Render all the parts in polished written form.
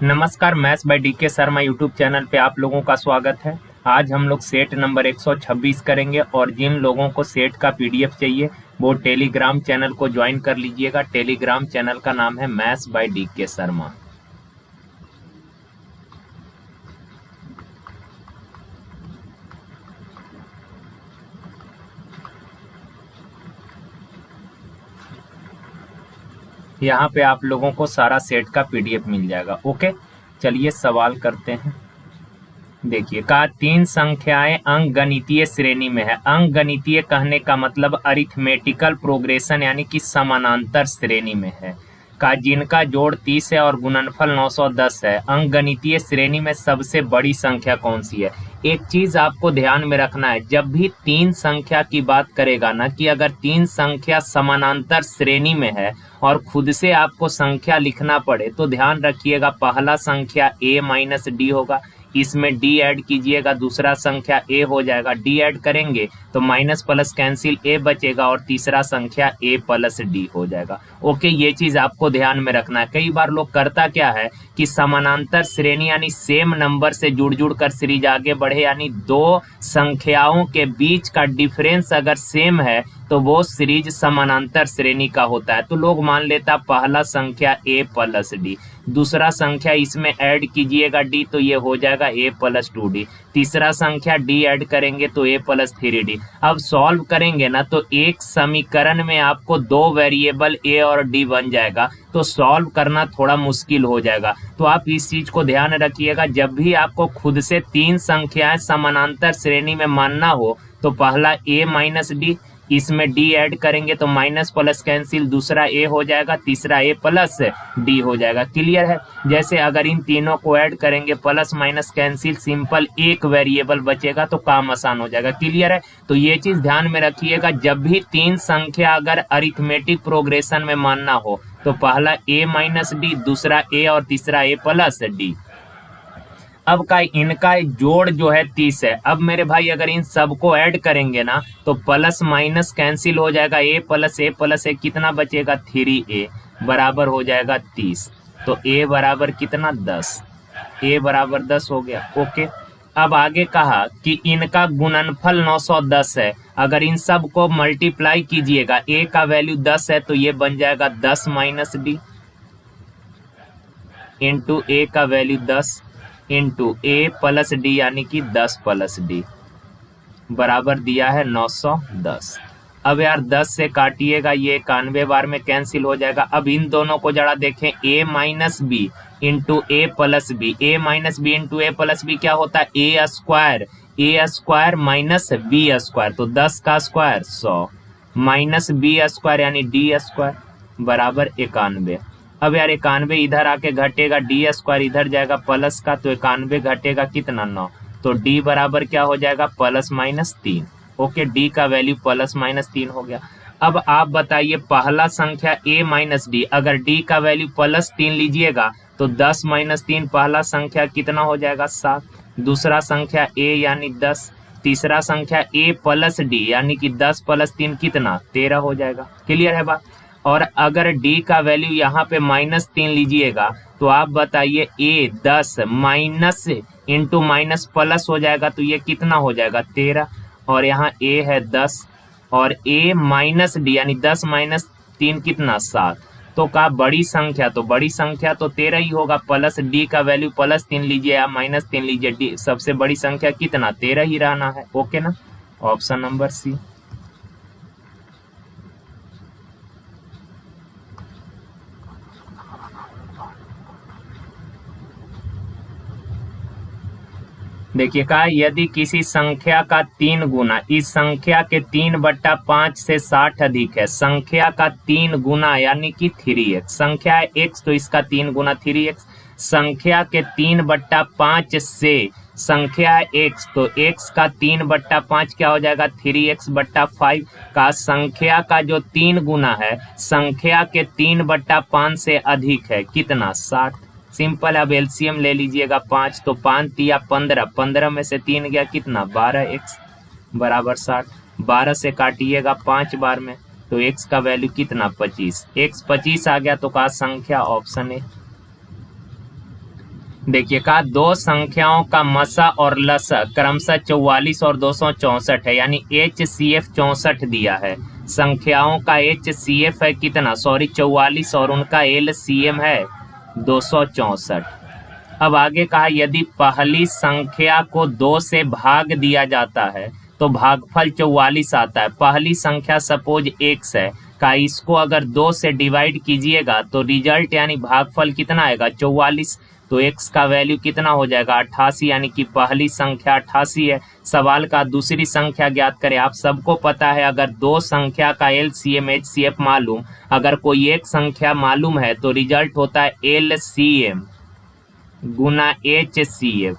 नमस्कार, maths by D K Sharma YouTube channel पे आप लोगों का स्वागत है। आज हम लोग सेट नंबर 126 करेंगे और जिन लोगों को सेट का पीडीएफ चाहिए वो टेलीग्राम चैनल को ज्वाइन कर लीजिएगा। टेलीग्राम चैनल का नाम है मैथ्स बाय डीके शर्मा। यहाँ पे आप लोगों को सारा सेट का पीडीएफ मिल जाएगा। ओके, चलिए सवाल करते हैं। देखिए, कहा तीन संख्याएं अंकगणितीय श्रेणी में है। अंकगणितीय कहने का मतलब अरिथमेटिकल प्रोग्रेशन यानी कि समानांतर श्रेणी में है। का जिनका जोड़ 30 है और गुणनफल 910 है। अंकगणितीय श्रेणी में सबसे बड़ी संख्या कौन सी है? एक चीज आपको ध्यान में रखना है, जब भी तीन संख्या की बात करेगा ना, कि अगर तीन संख्या समानांतर श्रेणी में है और खुद से आपको संख्या लिखना पड़े तो ध्यान रखिएगा पहला संख्या a माइनस डी होगा, इसमें डी ऐड कीजिएगा, दूसरा संख्या a हो जाएगा, डी ऐड करेंगे तो माइनस प्लस कैंसिल a बचेगा और तीसरा संख्या a प्लस डी हो जाएगा। ओके, ये चीज आपको ध्यान में रखना है। कई बार लोग करता क्या है कि समानांतर श्रेणी यानी सेम नंबर से जुड़ जुड़ कर सीरीज आगे बढ़े, यानी दो संख्याओं के बीच का डिफरेंस अगर सेम है तो वो सीरीज समानांतर श्रेणी का होता है। तो लोग मान लेता पहला संख्या a प्लस डी, दूसरा संख्या इसमें ऐड कीजिएगा d तो ये हो जाएगा a प्लस 2d, तीसरा संख्या d ऐड करेंगे तो a प्लस 3d। अब सॉल्व करेंगे ना तो एक समीकरण में आपको दो वेरिएबल a और d बन जाएगा, तो सॉल्व करना थोड़ा मुश्किल हो जाएगा। तो आप इस चीज को ध्यान रखिएगा, जब भी आपको खुद से तीन संख्याएं समानांतर श्रेणी में मानना हो तो पहला a माइनस डी, इसमें d ऐड करेंगे तो माइनस प्लस कैंसिल, दूसरा a हो जाएगा, तीसरा a प्लस d हो जाएगा। क्लियर है? जैसे अगर इन तीनों को ऐड करेंगे प्लस माइनस कैंसिल, सिंपल एक वेरिएबल बचेगा तो काम आसान हो जाएगा। क्लियर है? तो ये चीज ध्यान में रखिएगा, जब भी तीन संख्या अगर अरिथमेटिक प्रोग्रेशन में मानना हो तो पहला a माइनस डी, दूसरा a और तीसरा a प्लस डी। अब का इनका जोड़ जो है 30 है। अब मेरे भाई अगर इन सबको ऐड करेंगे ना तो प्लस माइनस कैंसिल हो जाएगा, a प्लस ए कितना बचेगा 3a बराबर हो जाएगा 30। तो a बराबर कितना 10, a बराबर 10 हो गया। ओके, अब आगे कहा कि इनका गुणनफल 910 है। अगर इन सब को मल्टीप्लाई कीजिएगा, a का वैल्यू 10 है तो ये बन जाएगा 10 माइनस डी इंटू a का value 10 into a plus D यानी कि 10 प्लस डी बराबर दिया है 910। अब यार 10 से काटिएगा, ये 91 बार में कैंसिल हो जाएगा। अब इन दोनों को जरा देखें, a minus B into A plus B, A minus B into A plus B क्या होता है ए स्क्वायर माइनस बी स्क्वायर, तो 10 का स्क्वायर 100 माइनस बी स्क्वायर यानी डी स्क्वायर बराबर 91। अब यार 91 इधर आके घटेगा, डी स्क्वायर इधर जाएगा प्लस का, तो 91 घटेगा कितना 9, तो डी बराबर क्या हो जाएगा प्लस माइनस 3। ओके, डी का वैल्यू प्लस माइनस 3 हो गया। अब आप बताइए पहला संख्या a माइनस डी, अगर d का वैल्यू प्लस 3 लीजिएगा तो 10 माइनस 3 पहला संख्या कितना हो जाएगा 7, दूसरा संख्या a यानी 10, तीसरा संख्या a प्लस डी यानी कि 10 प्लस 3 कितना 13 हो जाएगा। क्लियर है बात? और अगर d का वैल्यू यहाँ पे -3 लीजिएगा तो आप बताइए a 10 minus into minus plus हो जाएगा तो ये कितना हो जाएगा 13, और यहाँ a है 10 और a माइनस डी यानी 10 माइनस 3 कितना 7। तो का बड़ी संख्या तो 13 ही होगा, प्लस d का वैल्यू +3 लीजिए या -3 लीजिए, d सबसे बड़ी संख्या कितना 13 ही रहना है। ओके ना, ऑप्शन नंबर सी। देखिए कहा यदि किसी संख्या का 3 गुना इस संख्या के 3/5 से 60 अधिक है, संख्या का 3 गुना यानी कि 3x, संख्या है x तो इसका 3 गुना 3x, संख्या के 3/5 से संख्या है x तो x का 3/5 क्या हो जाएगा 3x/5 का, संख्या का जो 3 गुना है संख्या के 3/5 से अधिक है कितना 60। सिंपल, अब एलसीएम ले लीजिएगा 5, तो 5 तिया 15, 15 में से 3 गया कितना 12x बराबर 60, 12 से काटिएगा 5 बार में तो x का वैल्यू कितना 25, x 25 आ गया तो का संख्या ऑप्शन ए। देखिए कहा दो संख्याओं का मसा और लसा क्रमशः 44 और 264 है, यानी HCF 64 दिया है। संख्याओं का HCF है कितना, सॉरी 44, और उनका LCM है 264। अब आगे कहा यदि पहली संख्या को 2 से भाग दिया जाता है तो भागफल 44 आता है। पहली संख्या सपोज x है, का इसको अगर 2 से डिवाइड कीजिएगा तो रिजल्ट यानी भागफल कितना आएगा 44। तो x का वैल्यू कितना हो जाएगा 88, यानी कि पहली संख्या 88 है। सवाल का दूसरी संख्या ज्ञात करें। आप सबको पता है अगर दो संख्या का LCM HCF मालूम, अगर कोई एक संख्या मालूम है तो रिजल्ट होता है LCM गुना HCF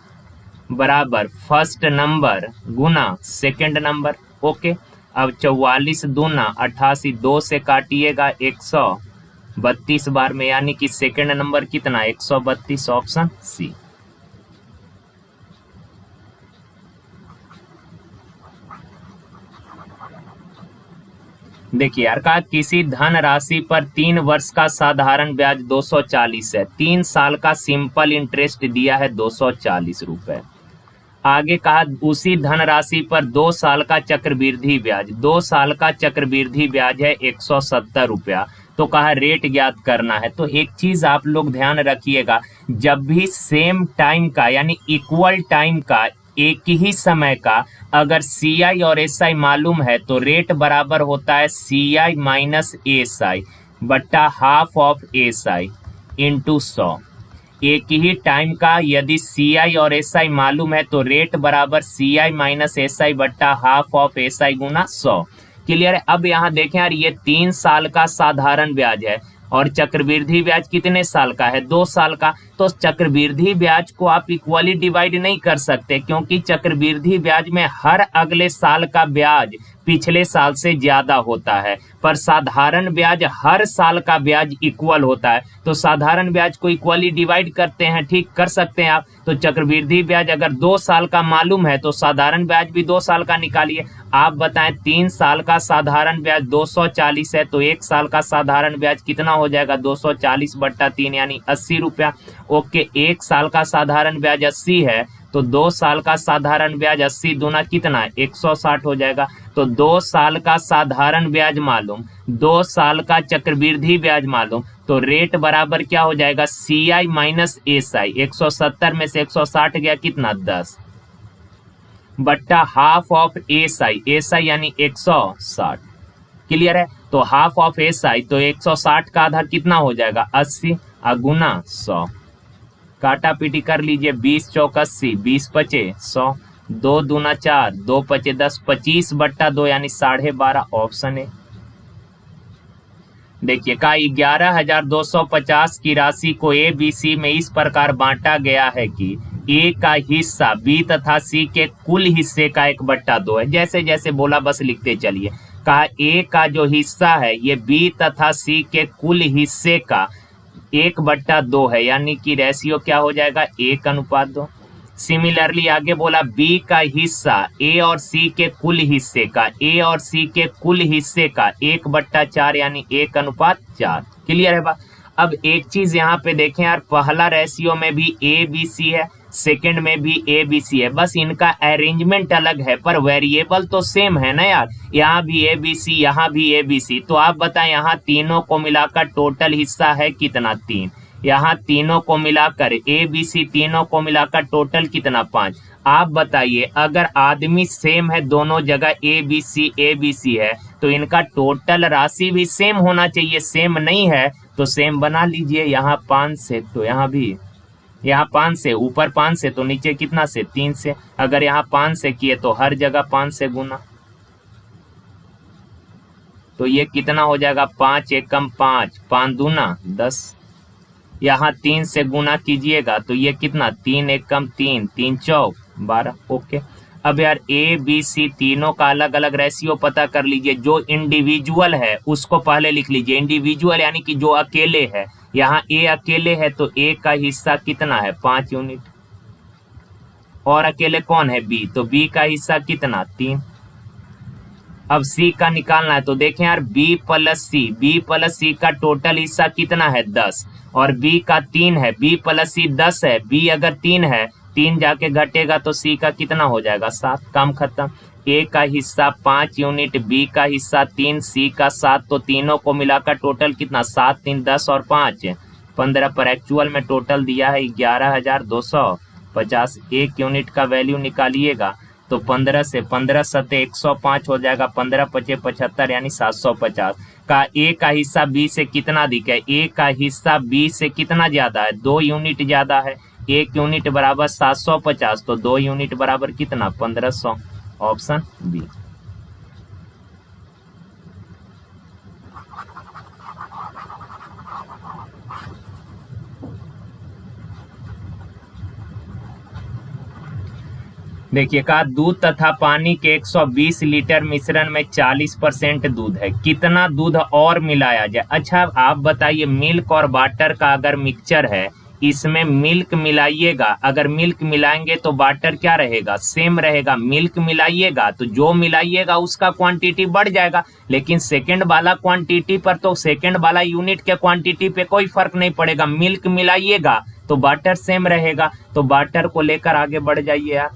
बराबर फर्स्ट नंबर गुना सेकंड नंबर। ओके, अब 44 दूना 88, 2 से काटिएगा 132 बार में, यानी कि सेकंड नंबर कितना 132, ऑप्शन सी। देखिए यार कहा किसी धन राशि पर 3 वर्ष का साधारण ब्याज 240 है, 3 साल का सिंपल इंटरेस्ट दिया है 240 रुपए। आगे कहा उसी धनराशि पर 2 साल का चक्रवृद्धि ब्याज, 2 साल का चक्रवृद्धि ब्याज है 170 रुपया। तो कहा रेट ज्ञात करना है। तो एक चीज आप लोग ध्यान रखिएगा, जब भी सेम टाइम का यानी इक्वल टाइम का एक ही समय का अगर CI और SI मालूम है तो रेट बराबर होता है CI माइनस SI बट्टा हाफ ऑफ SI इंटू 100। एक ही टाइम का यदि CI और SI मालूम है तो रेट बराबर CI माइनस SI बट्टा half of SI Guna 100। Clear है। अब यहाँ देखें यार ये 3 साल का साधारण ब्याज है और चक्रवृद्धि ब्याज कितने साल का है 2 साल का। तो चक्रवृद्धि ब्याज को आप इक्वली डिवाइड नहीं कर सकते, क्योंकि चक्रवृद्धि ब्याज में हर अगले साल का ब्याज पिछले साल से ज्यादा होता है, पर साधारण ब्याज हर साल का ब्याज इक्वल होता है। तो साधारण ब्याज को इक्वली डिवाइड करते हैं, ठीक कर सकते हैं आप। तो चक्रवृद्धि ब्याज अगर 2 साल का मालूम है तो साधारण ब्याज भी 2 साल का निकालिए। आप बताएं 3 साल का साधारण ब्याज 240 है तो 1 साल का साधारण ब्याज कितना हो जाएगा 240 बट्टा 3 यानी 80 रुपया। ओके, 1 साल का साधारण ब्याज 80 है तो 2 साल का साधारण ब्याज 80 दूना कितना 160 हो जाएगा। तो 2 साल का साधारण ब्याज मालूम, 2 साल का चक्रवृद्धि ब्याज मालूम, तो रेट बराबर क्या हो जाएगा CI माइनस SI। 170 में से 160 गया कितना 10 बट्टा हाफ ऑफ SI यानी 160। क्लियर है। तो हाफ ऑफ SI तो 160 का आधा कितना हो जाएगा 80 गुना 100। काटा पीटी कर लीजिए, 20 चौक 80, 20 पचे 100, 2 दूना 4, 2 पचे 10, 25 बट्टा 2 यानी 12.5, ऑप्शन है। देखिए का 11,250 की राशि को ABC में इस प्रकार बांटा गया है कि A का हिस्सा B तथा C के कुल हिस्से का 1/2 है। जैसे जैसे बोला बस लिखते चलिए। कहा A का जो हिस्सा है ये B तथा C के कुल हिस्से का 1/2 है, यानी कि रेशियो क्या हो जाएगा 1:2। सिमिलरली आगे बोला B का हिस्सा A और C के कुल हिस्से का, A और C के कुल हिस्से का 1/4 यानी 1:4। क्लियर है बात। अब एक चीज यहाँ पे देखें यार, पहला रेशियो में भी ABC है, सेकंड में भी ABC है, बस इनका अरेंजमेंट अलग है पर वेरिएबल तो सेम है ना यार। यहाँ भी ABC, यहाँ भी ABC। तो आप बताएं यहाँ तीनों को मिलाकर टोटल हिस्सा है कितना 3। यहाँ तीनों को मिलाकर ABC तीनों को मिलाकर टोटल कितना 5। आप बताइए अगर आदमी सेम है दोनों जगह ABC है तो इनका टोटल राशि भी सेम होना चाहिए। सेम नहीं है तो सेम बना लीजिए। यहाँ 5 से तो यहाँ भी, यहाँ 5 से ऊपर 5 से तो नीचे कितना से 3 से। अगर यहाँ 5 से किए तो हर जगह 5 से गुना, तो ये कितना हो जाएगा 5 एकम 5, 5 दूना 10। यहाँ 3 से गुना कीजिएगा तो ये कितना 3 एकम 3, 3 चौक 12। ओके, अब यार ABC तीनों का अलग अलग रेशियो पता कर लीजिए। जो इंडिविजुअल है उसको पहले लिख लीजिए। इंडिविजुअल यानी कि जो अकेले है, यहाँ A अकेले है तो A का हिस्सा कितना है 5 यूनिट, और अकेले कौन है B, तो B का हिस्सा कितना 3। अब सी का निकालना है तो देखें यार, बी प्लस सी का टोटल हिस्सा कितना है 10 और बी का 3 है, बी प्लस सी 10 है, बी अगर 3 है, 3 जाके घटेगा तो सी का कितना हो जाएगा 7, काम खत्म। ए का हिस्सा 5 यूनिट, बी का हिस्सा 3, सी का 7, तो तीनों को मिलाकर टोटल कितना 7 3 10 और 5 15, पर एक्चुअल में टोटल दिया है 11,250। 1 यूनिट का वैल्यू निकालिएगा तो 15 से 15 सते 105 हो जाएगा, 15 पचे 75 यानी 750 का। ए का हिस्सा बी से कितना अधिक है, ए का हिस्सा बी से कितना ज्यादा है, 2 यूनिट ज्यादा है। 1 यूनिट बराबर 750, तो 2 यूनिट बराबर कितना 1500, ऑप्शन बी। देखिए कहा दूध तथा पानी के 120 लीटर मिश्रण में 40% दूध है, कितना दूध और मिलाया जाए। अच्छा आप बताइए, मिल्क और वाटर का अगर मिक्सचर है, इसमें मिल्क मिलाइएगा, अगर मिल्क मिलाएंगे तो वाटर क्या रहेगा, सेम रहेगा। मिल्क मिलाइएगा तो जो मिलाइएगा उसका क्वांटिटी बढ़ जाएगा, लेकिन सेकंड वाला क्वांटिटी पर तो सेकंड वाला यूनिट के क्वांटिटी पे कोई फर्क नहीं पड़ेगा। मिल्क मिलाइएगा तो वाटर सेम रहेगा, तो वाटर को लेकर आगे बढ़ जाइए यार।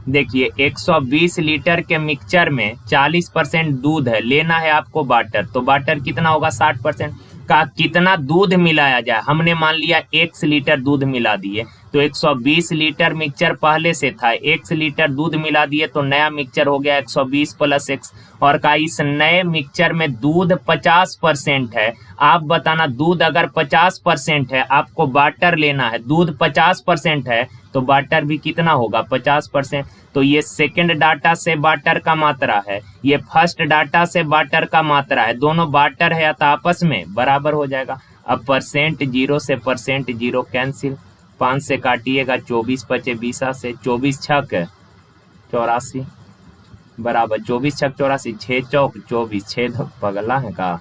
देखिए 120 लीटर के मिक्सचर में 40% दूध है, लेना है आपको वाटर, तो वाटर कितना होगा 60% का। कितना दूध मिलाया जाए, हमने मान लिया 1 लीटर दूध मिला दिए, तो 120 लीटर मिक्सचर पहले से था, 1 लीटर दूध मिला दिए तो नया मिक्सचर हो गया 120 + 1। और का इस नए मिक्सचर में दूध 50% है। आप बताना, दूध अगर 50% है, आपको वाटर लेना है, दूध 50% है तो वाटर भी कितना होगा 50%। तो ये सेकंड डाटा से वाटर का मात्रा है, ये फर्स्ट डाटा से वाटर का मात्रा है, दोनों वाटर है तो आपस में बराबर हो जाएगा। अब %0 से %0 कैंसिल, 5 से काटिएगा 24 पचे 20 से, 24 छक 84 बराबर 24 छक 84, 6 चौक 24, 6 पगला है का,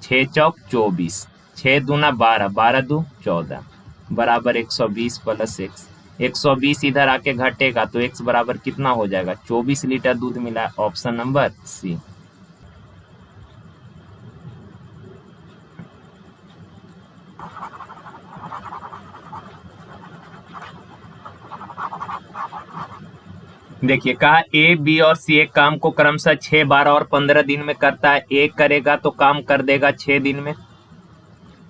6 चौक 24, 6 दूना 12, 12 दू 14 बराबर 120 + x। 120 इधर आके घटेगा तो x बराबर कितना हो जाएगा 24 लीटर दूध मिला, ऑप्शन नंबर सी। देखिए कहा ए बी और सी एक काम को क्रमशः 6 12 और 15 दिन में करता है। ए करेगा तो काम कर देगा 6 दिन में,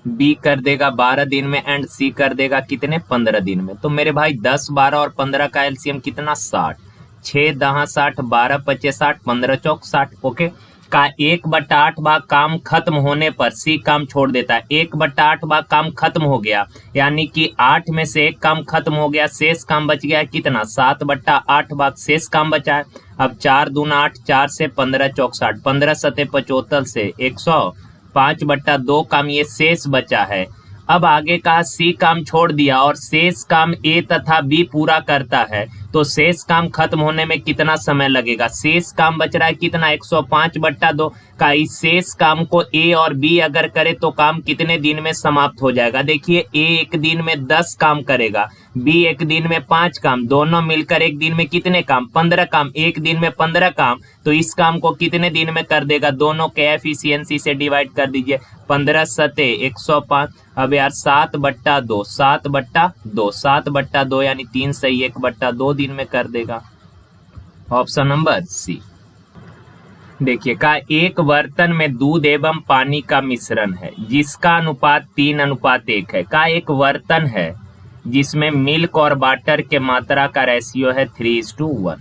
बी कर देगा 12 दिन में एंड सी कर देगा कितने 15 दिन में। तो मेरे भाई 10 12 और 15 का एलसीएम कितना 60, 6 10 60, 12 पचे 60, 15 चौक 60। ओके का 1/8 भाग काम खत्म होने पर सी काम छोड़ देता है। 1/8 भाग काम खत्म हो गया, यानी कि 8 में से 1 काम खत्म हो गया, शेष काम बच गया कितना 7/8 भाग शेष काम बचा है। अब 4 दूना 8, 4 से 15 चौक 60, 15 सते 75 से 105/2 काम ये शेष बचा है। अब आगे का सी काम छोड़ दिया और शेष काम ए तथा बी पूरा करता है, तो शेष काम खत्म होने में कितना समय लगेगा। शेष काम बच रहा है कितना 105/2 का। इस शेष काम को ए और बी अगर करे तो काम कितने दिन में समाप्त हो जाएगा। देखिए ए एक दिन में 10 काम करेगा, बी एक दिन में 5 काम, दोनों मिलकर एक दिन में कितने काम 15 काम, एक दिन में 15 काम, तो इस काम को कितने दिन में कर देगा। दोनों के एफिशिएंसी से डिवाइड कर दीजिए, 15 सते 105। अब यार 7/2, 7/2, 7/2 यानी 3 सही 1/2 दिन में कर देगा, ऑप्शन नंबर सी। देखिए का एक बर्तन में दूध एवं पानी का मिश्रण है जिसका अनुपात 3:1 है। का एक बर्तन है जिसमें मिल्क और वाटर के मात्रा का रेशियो है 3:1।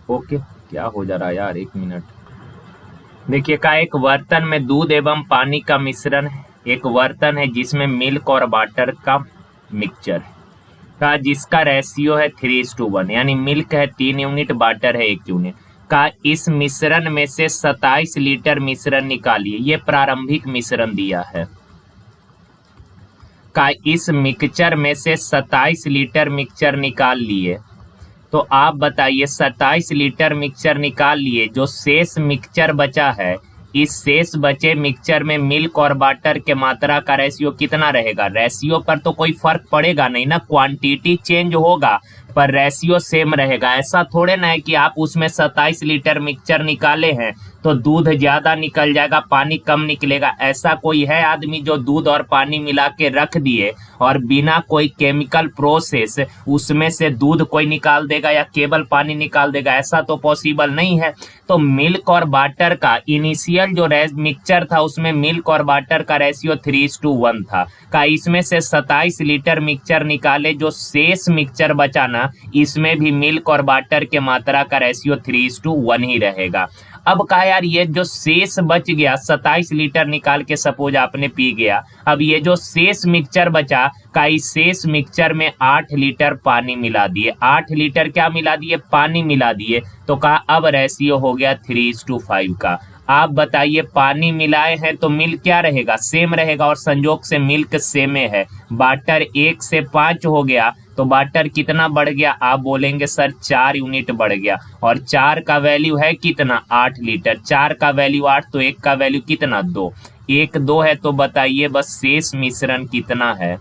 ओके क्या हो जा रहा है यार, 1 मिनट। देखिए का एक बर्तन में दूध एवं पानी का मिश्रण है, एक बर्तन है जिसमें मिल्क और वाटर का मिक्सचर है का जिसका रेशियो है 3:1, यानी मिल्क है 3 यूनिट, वाटर है 1 यूनिट का। इस मिश्रण में से 27 लीटर मिश्रण निकालिए। ये प्रारंभिक मिश्रण दिया है का। इस मिक्सचर में से 27 लीटर मिक्सचर निकाल लिए, तो आप बताइए 27 लीटर मिक्सचर निकाल लिए, जो शेष मिक्सचर बचा है, इस शेष बचे मिक्सचर में मिल्क और वाटर के मात्रा का रेशियो कितना रहेगा। रेशियो पर तो कोई फर्क पड़ेगा नहीं ना, क्वांटिटी चेंज होगा पर रेशियो सेम रहेगा। ऐसा थोड़े ना है कि आप उसमें 27 लीटर मिक्सचर निकाले हैं तो दूध ज्यादा निकल जाएगा, पानी कम निकलेगा। ऐसा कोई है आदमी जो दूध और पानी मिला के रख दिए और बिना कोई केमिकल प्रोसेस उसमें से दूध कोई निकाल देगा या केवल पानी निकाल देगा? ऐसा तो पॉसिबल नहीं है। तो मिल्क और वाटर का इनिशियल जो मिक्सचर था उसमें मिल्क और वाटर का रेशियो 3:1 था। का इसमें से 27 लीटर मिक्सचर निकाले, जो शेष मिक्सचर बचा ना, इसमें भी मिल्क और वाटर के मात्रा का रेशियो 3:1 ही रहेगा। अब कहा यार ये जो शेष बच गया 27 लीटर निकाल के सपोज आपने पी गया, अब ये जो शेष मिक्सचर बचा का इस शेष मिक्सचर में 8 लीटर पानी मिला दिए। 8 लीटर क्या मिला दिए? पानी मिला दिए। तो कहा अब रेशियो हो गया 3:5 का। आप बताइए पानी मिलाए हैं तो मिल्क क्या रहेगा? सेम रहेगा, और संजोग से मिल्क सेमे है। वाटर 1 से 5 हो गया तो वाटर कितना बढ़ गया? आप बोलेंगे सर 4 यूनिट बढ़ गया, और 4 का वैल्यू है कितना? 8 लीटर। 4 का वैल्यू 8 तो 1 का वैल्यू कितना? 2। 1 2 है तो बताइए बस शेष मिश्रण कितना है?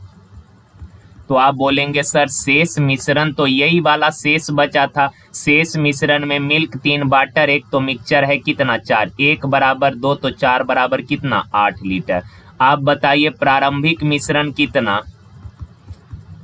तो आप बोलेंगे सर शेष मिश्रण तो यही वाला शेष बचा था। शेष मिश्रण में मिल्क 3, वाटर 1, तो मिक्सचर है कितना? 4। 1 बराबर 2 तो 4 बराबर कितना? 8 लीटर। आप बताइए प्रारंभिक मिश्रण कितना?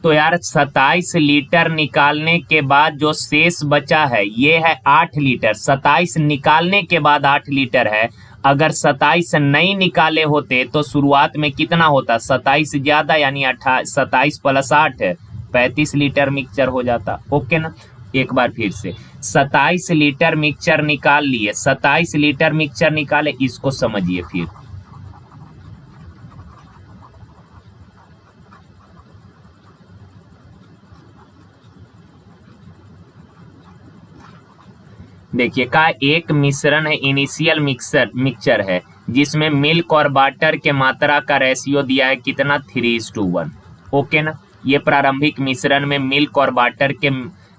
तो यार 27 लीटर निकालने के बाद जो शेष बचा है ये है 8 लीटर। 27 निकालने के बाद 8 लीटर है। अगर 27 नहीं निकाले होते तो शुरुआत में कितना होता? 27 ज्यादा यानी 27 प्लस 8 है 35 लीटर मिक्सचर हो जाता। ओके ना? एक बार फिर से 27 लीटर मिक्सचर निकाल लिए। 27 लीटर मिक्सचर निकाले, इसको समझिए फिर। देखिए का एक मिश्रण है, इनिशियल मिक्सचर है जिसमें मिल्क और वाटर के मात्रा का रेशियो दिया है कितना? 3:1। ओके ना? ये प्रारंभिक मिश्रण में मिल्क और वाटर के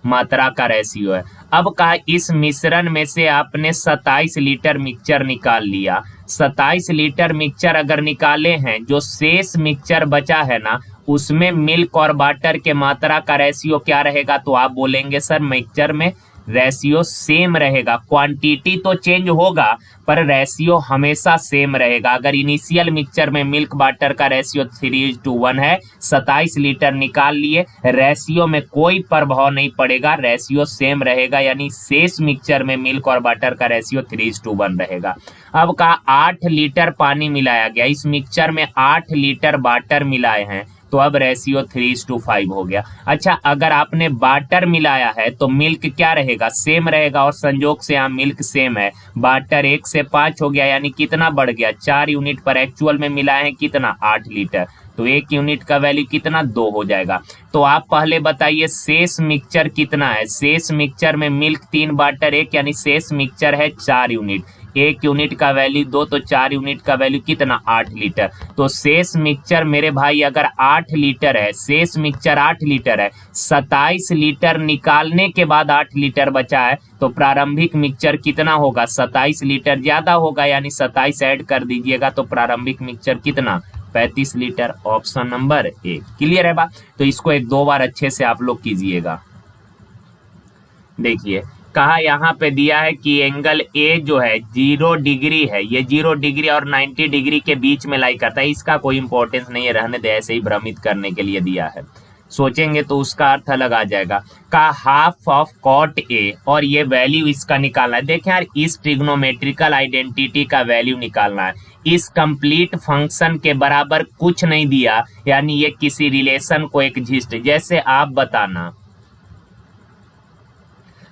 मात्रा का रेशियो है। अब कहा इस मिश्रण में से आपने 27 लीटर मिक्सचर निकाल लिया। 27 लीटर मिक्सचर अगर निकाले हैं, जो शेष मिक्सचर बचा है ना उसमें मिल्क और वाटर के मात्रा का रेशियो क्या रहेगा? तो आप बोलेंगे सर मिक्सचर में रेशियो सेम रहेगा। क्वांटिटी तो चेंज होगा पर रेशियो हमेशा सेम रहेगा। अगर इनिशियल मिक्सचर में मिल्क वाटर का रेशियो 3:1 है, 27 लीटर निकाल लिए, रेशियो में कोई प्रभाव नहीं पड़ेगा, रेशियो सेम रहेगा, यानी शेष मिक्सचर में मिल्क और वाटर का रेशियो 3:1 रहेगा। अब का 8 लीटर पानी मिलाया गया, इस मिक्सचर में 8 लीटर वाटर मिलाए हैं तो अब रेशियो 3:5 हो गया। अच्छा अगर आपने वाटर मिलाया है तो मिल्क क्या रहेगा? सेम रहेगा, और संजोग से यहाँ मिल्क सेम है। वाटर 1 से 5 हो गया यानी कितना बढ़ गया? 4 यूनिट, पर एक्चुअल में मिलाए हैं कितना? 8 लीटर। तो 1 यूनिट का वैल्यू कितना? 2 हो जाएगा। तो आप पहले बताइए शेष मिक्सचर कितना है? शेष मिक्सचर में मिल्क 3, वाटर 1 यानी शेष मिक्सचर है 4 यूनिट। 1 यूनिट का वैल्यू 2 तो 4 यूनिट का वैल्यू कितना? 8 लीटर। तो शेष मिक्सचर मेरे भाई अगर 8 लीटर है, शेष मिक्सचर 8 लीटर है, 27 लीटर निकालने के बाद 8 लीटर बचा है, तो प्रारंभिक मिक्सचर कितना होगा? 27 लीटर ज्यादा होगा, यानी 27 ऐड कर दीजिएगा तो प्रारंभिक मिक्सचर कितना? 35 litre. Option number A. Clear है बात? तो इसको 1-2 बार अच्छे से आप लोग कीजिएगा। देखिए कहा यहाँ पे दिया है कि एंगल ए जो है 0 डिग्री है, ये 0 डिग्री और 90 डिग्री के बीच में लाई करता है। इसका कोई इंपॉर्टेंस नहीं है, रहने दे, ऐसे ही भ्रमित करने के लिए दिया है। सोचेंगे तो उसका अर्थ अलग आ जाएगा। का हाफ ऑफ कॉट ए, और ये वैल्यू इसका निकालना है। देखें यार इस ट्रिग्नोमेट्रिकल आइडेंटिटी का वैल्यू निकालना है। इस कंप्लीट फंक्शन के बराबर कुछ नहीं दिया, यानी ये किसी रिलेशन को एक्जिस्ट, जैसे आप बताना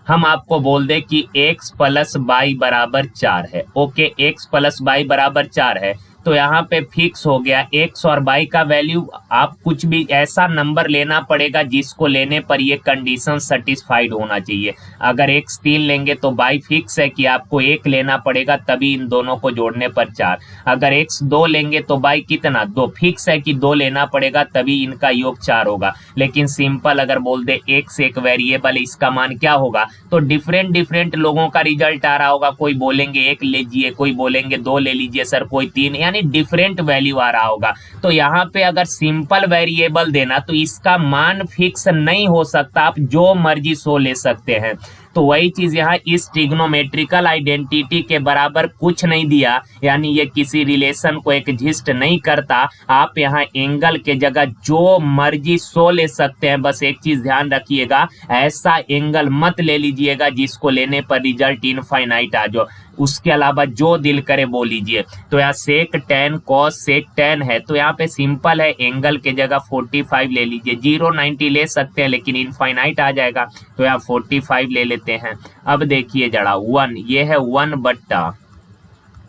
हम आपको बोल दे कि x प्लस वाई बराबर 4 है। ओके, x प्लस वाई बराबर 4 है तो यहाँ पे फिक्स हो गया x और y का वैल्यू। आप कुछ भी ऐसा नंबर लेना पड़ेगा जिसको लेने पर ये कंडीशन सेटिस्फाइड होना चाहिए। अगर x 3 लेंगे तो y फिक्स है कि आपको 1 लेना पड़ेगा, तभी इन दोनों को जोड़ने पर 4। अगर x 2 लेंगे तो y कितना? 2 फिक्स है कि 2 लेना पड़ेगा, तभी इनका योग 4 होगा। लेकिन सिंपल अगर बोल दे x एक वेरिएबल, इसका मान क्या होगा? तो डिफरेंट लोगों का रिजल्ट आ रहा होगा। कोई बोलेंगे 1 लीजिए, कोई बोलेंगे 2 ले लीजिए सर, कोई 3, यानी डिफरेंट वैल्यू आ रहा होगा। तो यहाँ पे अगर सिंपल वेरिएबल देना तो इसका मान फिक्स नहीं हो सकता, आप जो मर्जी सो ले सकते हैं। तो वही चीज यहाँ इस ट्रिग्नोमेट्रिकल आइडेंटिटी के बराबर कुछ नहीं दिया, यानी ये किसी रिलेशन को एग्जिस्ट नहीं करता। आप यहाँ एंगल के जगह जो मर्जी सो ले सकते हैं, बस एक चीज ध्यान रखिएगा, ऐसा एंगल मत ले लीजिएगा जिसको लेने पर रिजल्ट इनफाइनाइट आ जाओ। उसके अलावा जो दिल करे वो लीजिए। तो यहाँ सेक टेन कॉस सेक टेन है, तो यहाँ पे सिंपल है, एंगल के जगह 45 ले लीजिए। 0 90 ले सकते हैं लेकिन इनफाइनाइट आ जाएगा, तो यहाँ 45 ले लेते हैं। अब देखिए जरा 1, ये है 1 बट्टा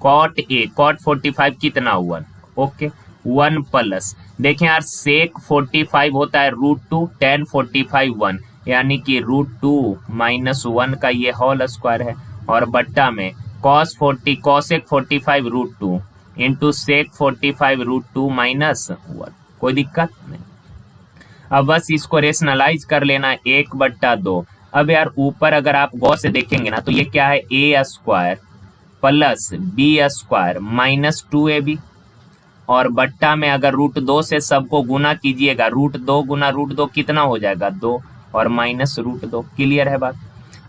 कॉट ए, कॉट 45 कितना 1, ओके 1 प्लस, देखें यार सेक 45 होता है √2, टेन 45 1, यानी कि √2 माइनस 1 का ये होल स्क्वायर है, और बट्टा में cos 40 cosec 45 √2 into sec 45 √2 minus 1, कोई दिक्कत नहीं। अब बस इसको रेशनलाइज कर लेना 1/2। अब यार ऊपर अगर आप गौर से देखेंगे ना तो ये क्या है, ए square plus b square minus 2ab, और बट्टा में अगर √2 से सबको गुना कीजिएगा, √2 गुना √2 कितना हो जाएगा 2, और माइनस √2, क्लियर है बात।